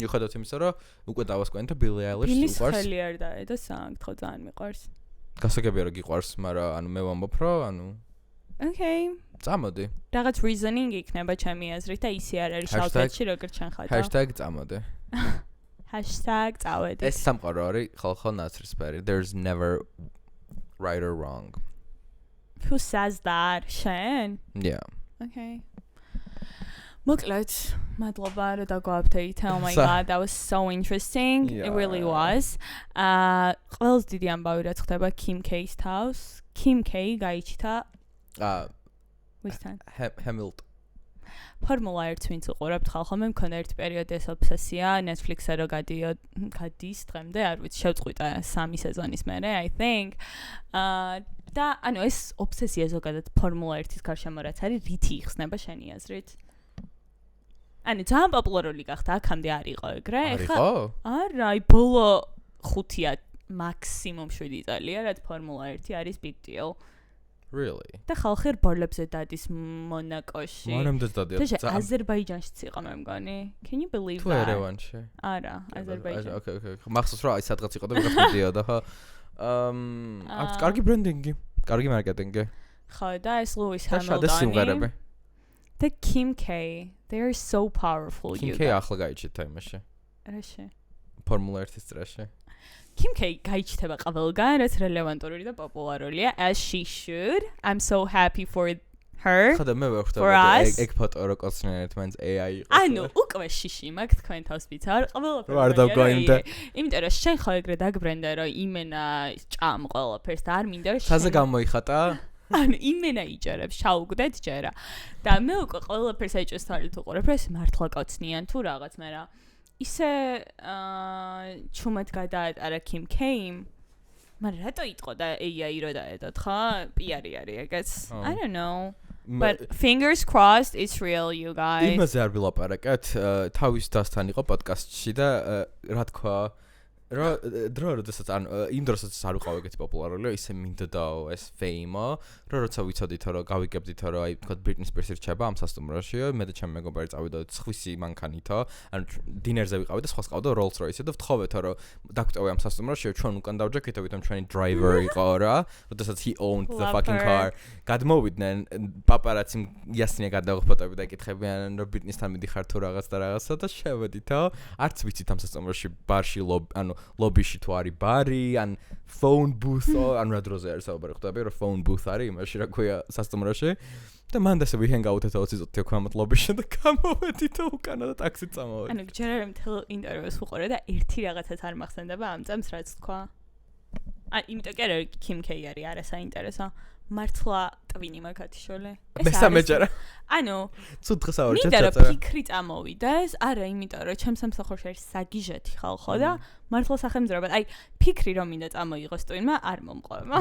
მიუხედავად იმისა, რომ უკვე დავასკვენეთ Billie Eilish უყარს. უყარს. ხელი არ დაედო საერთოდ ძალიან მიყვარს. გასაგებია რომ გიყვარს, მაგრამ ანუ მე ვამბობ რომ ანუ Okay. წამოდი. რაღაც reasoning იქნება ჩემი აზრით და ისე არ არის შავთეთში როგორც ჩვენ ხატავ. #წამოდი. #წავედი. ეს სამყარო არის ხალხო ნაცრისფერი. There's never right or wrong. Who says that? შენ? Yeah. Okay. მოკლედ, მადლობა რომ დაგვაპდეით. Oh my god, that was so interesting. It really was. ყველს დიდი ამბავი რაც ხდება Kim K-ს თავს. Kim K გაიჩიტა ვისთან? Hamilton. Formula 1-ს ვინც უყურებთ ხალხო, მე მქონდა ერთ პერიოდი ეს ობსესია, Netflix-ზე რო გადის დღემდე, არ ვიცი, შევწყვიტა 3 სეზონის მერე, I think. და ანუ ეს ობსესია ზოგადად Formula 1-ის გარშემო რაც არის, რითი იხსნება შენი აზრით? ანუ ძალიან პოპულარული გახდა, აქამდე არ იყო ეგრე. ეხლა არა, აი ბოლო 5-ია მაქსიმუმ 7 წელია, რაც Formula 1 არის big deal. Really? და ხალხი რბოლებზე დადის მონაკოში. მანამდეც დადიან. და აზერბაიჯანშიც იყო მე მგონი. Can you believe თუ that? ერევანში. არა, აზერბაიჯანი. Okay. მახსოვს რა, აი სადღაც იყო და ვიღაც მიდიოდა, ხო? აქ კარგი ბრენდინგი, კარგი მარკეტინგი. ხო, და ეს Lewis და შადა სიმღერები. და Kim K, they are so powerful. Kim K ახლა გაიჩიტა იმაში. რაში? Formula 1-ის წრეში. Kim K გაიჩიტება ყველგან, რაც რელევანტური და პოპულარულია, as she should. I'm so happy for her. ხოდა მე ვერ ხვდები ეგ ფოტო რო კოცნიერად მაინც AI იყო. ანუ უკვე შიში მაქვს თქვენ თავს ვიცარ, ყველაფერი. არ დავგოინდა. იმიტომ რომ შენ ხო ეგრე დაგბრენდა რომ იმენა ჭამ ყველაფერს და არ მინდა რომ თაზე გამოიხატა? ანუ იმენა იჯერებს, შაუგდეთ ჯერა. და მე უკვე ყველაფერს ეჭვს თვალით უყურებ, რომ ეს მართლა კოცნიან თუ რაღაც მე რა. ისე ჩუმად გადაატარა Kim K-მ. მაგრამ რატო იტყო და AI რო დაედოთ, ხო? PR-ი არის ეგეც. I don't know. But fingers crossed it's real, you guys. იმაზე არ ვილაპარაკეთ, თავის დასთან იყო პოდკასტში და რა თქვა, როდესაც იმ დროსაც არ ვიყავ ეგეთი პოპულარული, ისე მინდოდაო ეს fame-ო, როცა ვიცოდითო რომ გავიგებდითო რომ აი თქვა Britney Spears რჩება ამ სასტუმროში, მე და ჩემი მეგობარი წავიდოდით ხვისი მანქანითო, ანუ დინერზე ვიყავით და სხვას ყავდა Rolls Royce და ვთხოვეთო რომ დაგვწევი ამ სასტუმროში, ჩვენ უკან დავჯექითო, ვითომ ჩვენი driver იყო რა, როდესაც he owned the fucking car. გადმოვიდნენ პაპარაციმ იასინე გადაუხფოთები და ეკითხებიან რომ Britney-სთან მიდიხარ თუ რაღაც და რაღაცა და შევედითო, არც ვიცით ამ სასტუმროში ბარში ანუ ლობიში თუ არის ბარი, ან phone booth-ო, ან რა დროზე არის საუბარი ხვდები, რომ phone booth არის იმაში რა ქვია სასტუმროში. და მან დასე ვიჰენგაუთეთ 20 წუთი ქვემოთ ლობიში და გამოვედით უკანა და ტაქსით წამოვედი. ანუ ჯერ მთელ ინტერვიუს ვუყურე და ერთი რაღაცაც არ მახსენდება ამ წამს რაც თქვა. იმიტომ კი არა Kim K არის არასაინტერესო. მართლა ტვინი მაგათიშოლე. მესამეჯერა. ანუ ცუდ დღეს ავარჩეთ მინდა რომ ფიქრი წამოვიდეს, არა იმიტომ რომ ჩემს სამსახურში არის საგიჟეთი ხალხო და მართლა სახელმძღვანელო, აი ფიქრი რომ მინდა წამოიღოს ტვინმა არ მომყვება.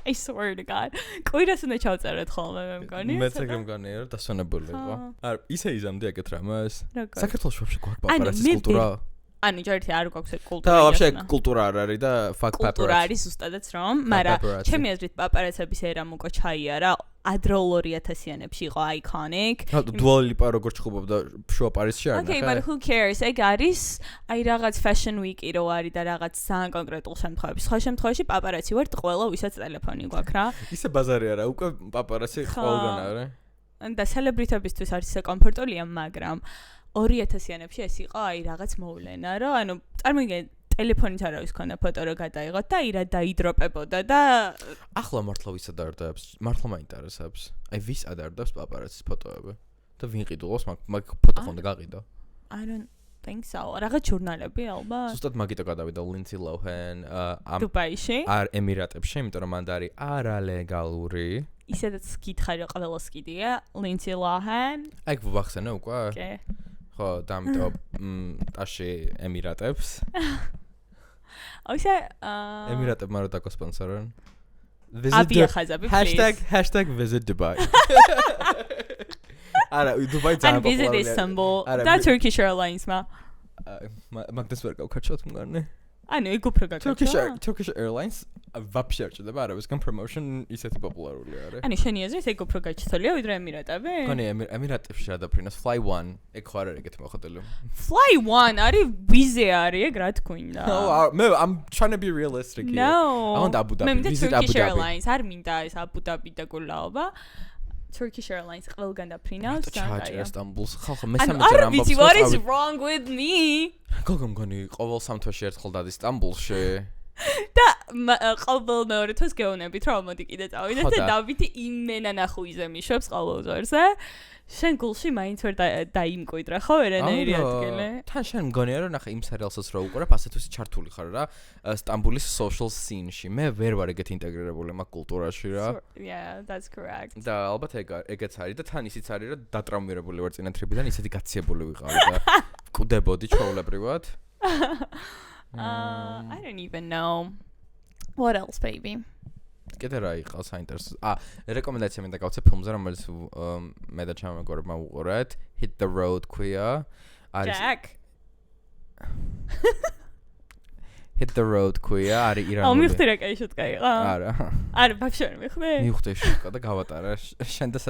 I swear to God. კვირას უნდა ჩავწეროთ ხოლმე მე მგონი. მეც ეგრე მგონია რომ დასვენებული იყო. არა, ისე იზამდი ეგეთ რამას. როგორ? საქართველოს ვაფშე გვაქვს პაპარაცის კულტურა. ანუ ჯერ არ გვაქვს ეგ კულტურა. და ვაფშე კულტურა არ არის და fuck paparazzi. კულტურა არის ზუსტადაც რომ, მაგრამ ჩემი აზრით პაპარაცების ერა მოკო ჩაიარა. ადრეულ 2000-იანებში იყო iconic. Dua Lipa როგორ ჩხუბობდა შოა პარიზში არ Okay, but who cares? ეგ არის აი რაღაც fashion week-ი რო არის და რაღაც ძალიან კონკრეტულ შემთხვევებში. სხვა შემთხვევაში პაპარაცი ვართ ყველა, ვისაც ტელეფონი გვაქვს რა. ისე ბაზარი არა, უკვე პაპარაცი ყველგან არის. და სელებრიტებისთვის არის ისე კომფორტულია, მაგრამ 2000-იანებში ეს იყო აი რაღაც მოვლენა, რომ ანუ წარმოგიდგენთ ტელეფონით არავის ქონდა ფოტო რო გადაიღოთ და ირა დაიდროპებოდა და ახლა მართლა ვის ადარდებს? მართლა მაინტერესებს. აი ვის ადარდებს პაპარაცის ფოტოები? და ვინ ყიდულობს მაგ ფოტო ხონდა გაყიდო? I don't think so. რაღაც ჟურნალები ალბათ. ზუსტად მაგიტო გადავიდა Lindsay Lohan ამ დუბაიში. არ ემირატებში, იმიტომ რომ მან არის არალეგალური. ისედაც გითხარი რომ ყველა სკიდია Lindsay Lohan. აი გვახსენე უკვე? კი. ხო, და ამიტომ ტაში ემირატებს. აუშა ემირატებმა რო დაკოსპონსორონ. აბია ხაზები # visit Dubai. არა, Dubai ძალიან პოპულარულია. visit Istanbul. და Turkish Airlines-მა. მაგდეს ვერ გავქარჩოთ მგონი. ანუ ეგ უფრო გაკეთდა. Turkish Airlines ვაფშე არ ჭირდება არავისგან promotion ისეთი პოპულარული არის. ანუ შენი აზრით ეგ უფრო გაჩვენილია ვიდრე ემირატები? მგონი ემირატებში რა დაფრინოს Fly One. ეგ ხო არ არის ეგეთი მოხდილი. Fly One არის ვიზე არის ეგ რა თქუინდა. მე I'm trying to be realistic here. No. I want Abu Dhabi. მე მინდა Visit Abu Turkish Dhabi. Airlines არ მინდა ეს Abu Dhabi და გულაობა. Turkish Airlines ყველგან დაფრინავს და ჩაჭერ Istanbul-ს. ხალხო ანუ მესამე არ ჯერ ამბობს. ვიცი what is wrong with me? გოგო მგონი ყოველ სამთვეში ერთხელ დად Istanbul-ში. და ყოველ მეორე თვეს გეუბნებით რომ მოდი კიდე წავიდეთ და დავითი იმენა ნახუიზე მიშვებს ყოველ ზორზე. შენ გულში მაინც ვერ დაიმკვიდრა ხო ვერანაირი ადგილი? თან შენ მგონია რომ ნახე იმ სერიალსაც რო უყურებ, ასეთ ვისი ჩართული ხარ რა სტამბულის social scene-ში. მე ვერ ვარ ეგეთ ინტეგრირებული მაგ კულტურაში რა. Yeah, that's correct. და ალბათ ეგეც არის და თან ისიც არის რომ დატრაუმირებული ვარ წინათრებიდან, ისეთი გაციებული ვიყავი და კვდებოდი ჩვეულებრივად. I don't even know. What else, baby? კიდე რა იყო საინტერესო. რეკომენდაცია მინდა გავცე ფილმზე, რომელიც მე და ჩემი მეგობრებმა ვუყურეთ. Hit the Road Queer. Jack. Hit the Road Queer არის ირანული. მიხდი რა კაი შუტკა იყო? არა. არა, ბავშვი მიხდი? მიხდი შუტკა და გავატარა. შენ და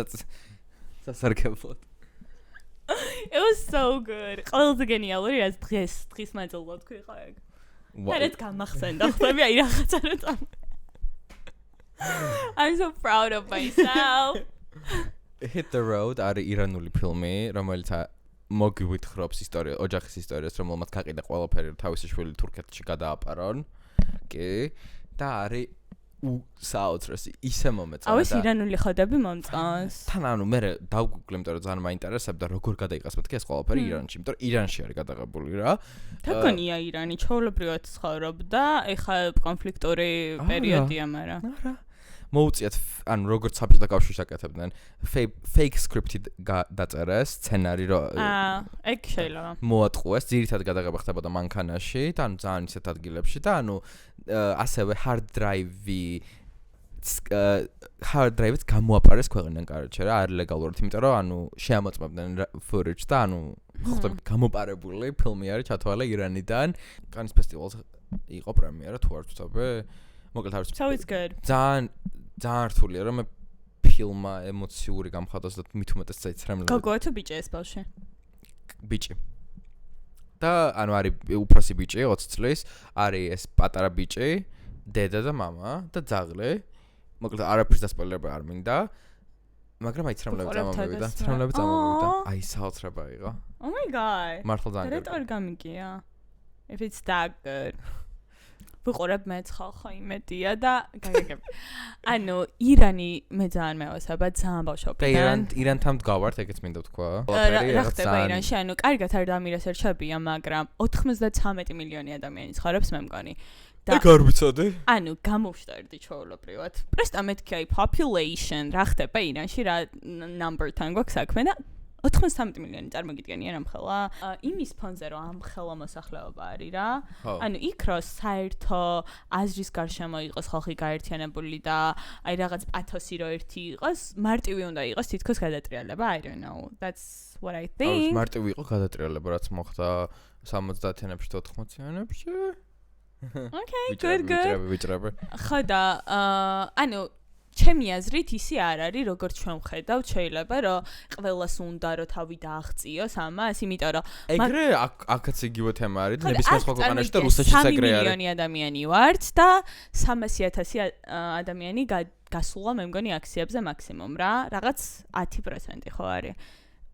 სასარგებლოდ. It was so good. ყველაზე გენიალური რაც დღის მაძლოდ ქვიყო ეგ. ერთ გამახსენდა ხტები აი რაღაცა რა წამ. I'm so proud of myself. Hit the Road არის ირანული ფილმი, რომელიც მოგვითხრობს ისტორია, ოჯახის ისტორიას, რომელმაც გაყიდა ყველაფერი, თავისი შვილი თურქეთში გადააპარონ. კი. და არის საოცრესი ისე მომეწონა. აუ ეს ირანული ხოდები მომწონს. თან ანუ მე დავგუგლე, იმიტომ რომ ძალიან მაინტერესებდა როგორ გადაიყას მეთქი ეს ყველაფერი ირანში, იმიტომ რომ ირანში არის გადაღებული რა. თქონია ირანი ჩაოლებრივად ცხოვრობდა, ეხა კონფლიქტური პერიოდია, მაგრამ. არა. მოუწიათ, ანუ როგორც საბჭოთა კავშირს აკეთებდნენ, fake script-ი დაწერეს, სცენარი რო ეგ შეიძლება. მოატყუეს, ძირითადად გადაღება ხდებოდა მანქანაში, და ანუ ძალიან ისეთ ადგილებში და ანუ ასევე hard drive-ი hard drive-ს გამოაპარეს ქვეყნიდან კაროჩე რა, არ ლეგალურად, იმიტომ რომ ანუ შეამოწმებდნენ footage და ანუ ხოხტები გამოპარებული ფილმი არის ჩათვალე ირანიდან. კანის ფესტივალზე იყო პრემიერა თუ არ ვცდები. მოკლედ არის. So it's good. ძალიან რთულია რომ მე ფილმა ემოციური გამხადოს და მით უმეტეს წაიცრემ. გოგოა თუ ბიჭი ეს ბავშვი? ბიჭი. და ანუ არის უფროსი ბიჭი 20 წლის, არის ეს პატარა ბიჭი, დედა და მამა და ძაღლი. მოკლედ არაფერს დასპოილერება არ მინდა. მაგრამ აი ცრემლები წამოვიდა. ცრემლები წამოვიდა. აი საოცრება იყო. Oh my god. მართლა ძალიან. რეტო გამიგია. If it's that good. ვიყურებ მეც ხალხო იმედია და გაგაგებ. ანუ ირანი მე ძალიან მევასება ძალიან ბავშვობიდან. ირანთან მდგავართ, ეგეც მინდა თქვა. რა ხდება ირანში? ანუ კარგად არ დამირესერჩებია, მაგრამ 93 მილიონი ადამიანი ცხოვრობს მე მგონი. ეგ არ ვიცოდი. ანუ გამოვშტერდი ჩვეულებრივად. პრესტა მეთქი აი population რა ხდება ირანში რა number-თან გვაქვს საქმე და 93 მილიონი წარმოგიდგენია რამხელა იმის ფონზე რომ ამხელა მოსახლეობა არის რა ანუ იქ რო საერთო აზრის გარშემო იყოს ხალხი გაერთიანებული და აი რაღაც პათოსი რო ერთი იყოს მარტივი უნდა იყოს თითქოს გადატრიალება I don't know that's what I think მარტივი იყო გადატრიალება რაც მოხდა 70-იანებში და 80-იანებში Okay good ვიჭრები ხო და ანუ ჩემი აზრით ისი არ არის როგორც ჩვენ ვხედავთ შეიძლება რომ ყველას უნდა რომ თავი დააღწიოს ამას იმიტომ რომ ეგრე აქაც იგივე თემა არის და ნებისმიერ სხვა ქვეყანაში და რუსეთშიც ეგრე არის 3 მილიონი ადამიანი ვართ და 300,000 ადამიანი გასულა მე მგონი აქციებზე მაქსიმუმ რა რაღაც 10% ხო არის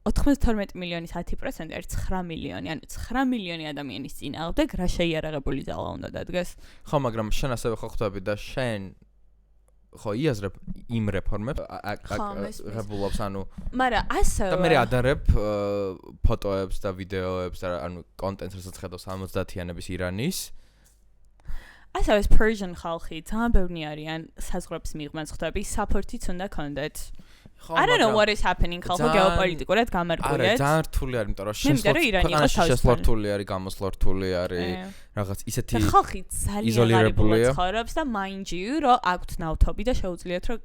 92 მილიონის 10% არის 9 მილიონი ანუ 9 მილიონი ადამიანის წინააღმდეგ რა შეიარაღებული ძალა უნდა დადგეს ხო მაგრამ შენ ასევე ხო ხვდები და შენ ხო იაზრებ იმ რეფორმებს ღებულობს ანუ მაგრამ ასევე და მე ადარებ ფოტოებს და ვიდეოებს და ანუ კონტენტს რასაც ხედავს 70-იანების ირანის ასევე Persian ხალხი ძალიან ბევრი არიან საზღვრებს მიღმან ხვდები support-იც უნდა კონდეთ I don't know what is happening ხალხო გეოპოლიტიკურად გამარკვიეთ. არა, ძალიან რთული არის, იმიტომ რომ შესაძლოა რთული არის, გამოსვლა რთული არის, რაღაც ისეთი ხალხი ძალიან ღარიბულად ცხოვრობს და mind you, რომ აქვთ ნავთობი და შეუძლიათ რომ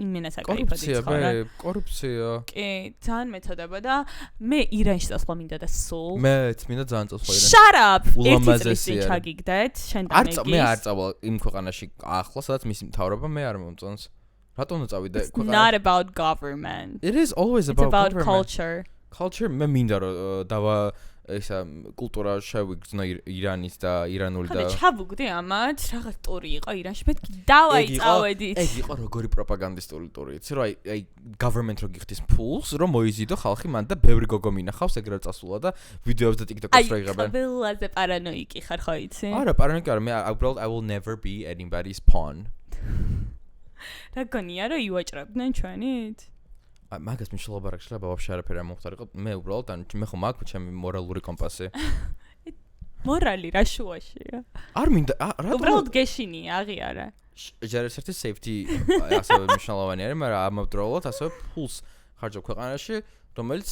იმენას აკაიფად იცხოვრონ. კორუფცია. კი, ძალიან მეწოდება და მე ირანში წასვლა მინდა და სულ. მეც მინდა ძალიან წასვლა ირანში. Shut up. ერთი წელი ჩაგიგდეთ, შენ და მე. მე არ წავალ იმ ქვეყანაში ახლა, სადაც მისი მთავრობა მე არ მომწონს. Raton წავიდე ქვეყანა. Not about government. It is always about government. It's about culture. Culture მე მინდა რომ დავა ისა კულტურა შევიგრძნო ირანის და ირანული და ხოდა ჩავუგდი ამათ რაღაც ტური იყო ირანში მეთქი დავაიწავედით ეგ იყო როგორი პროპაგანდისტული ტური იცი რომ აი government რო გიხდის ფულს რომ მოიზიდო ხალხი მან და ბევრი გოგო მინახავს ეგრე წასულა და ვიდეოებს და TikTok-ს რო იღებენ აი ყველაზე პარანოიკი ხარ ხო იცი არა პარანოიკი არა მე უბრალოდ I will never be anybody's pawn რა გონია რომ ივაჭრებდნენ ჩვენით? მაგას მიშლობა რა შეიძლება ვაფშე არაფერი არ მომხდარიყო მე უბრალოდ ან მე ხომ მაქვს ჩემი მორალური კომპასი მორალი რა შუაშია? არ მინდა რა უბრალოდ გეშინია აღიარა ჯერესერთი safety ასევე მნიშვნელოვანი არის მაგრამ ამავდროულად ასევე ფულს ხარჯავ ქვეყანაში რომელიც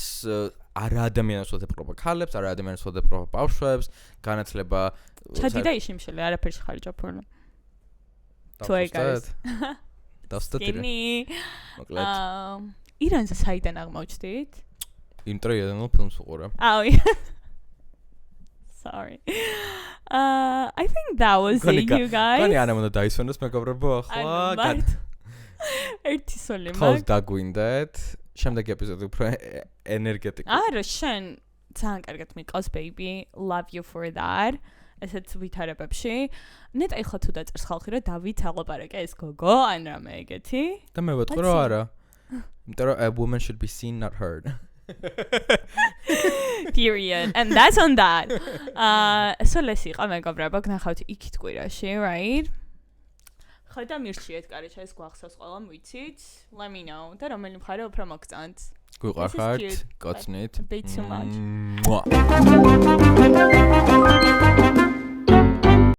არა ადამიანებს ოდეპრობა ქალებს არა ადამიანებს ოდეპრობა ბავშვებს განათლება ჩადი და იშიმშელი არაფერში ხარჯავ ფორმა თუ ეგ დასტატირე. მოკლედ. ირანზე საიდან აღმოჩნდით? ინტერვიუდან ფილმს უყურე. Sorry. I think that was it you guys. კანი არა უნდა დაისვენოს მეგობრებო ახლა. ერთი სოლი მაგ. ხალხ დაგვინდეთ. შემდეგი ეპიზოდი უფრო ენერგეტიკული. არა, შენ ძალიან კარგად მიყავს baby. Love you for that. ესეც ვითარებებში. ნეტა ეხლა თუ დაწერს ხალხი რომ დავით აღლაპარაკე ეს გოგო ან რამე ეგეთი. და მე ვეთქვი რომ არა. იმიტომ რომ a woman should be seen not heard. Period. And that's on that. სოლესი ყა მეგობრებო, გნახავთ იქით კვირაში, right? ხო და მირჩიეთ კარიჩა ეს გვახსოვს ყველამ ვიცით. Let me know. და რომელი მხარე უფრო მოგწონთ? გვიყარხართ, გოცნით. A bit too much.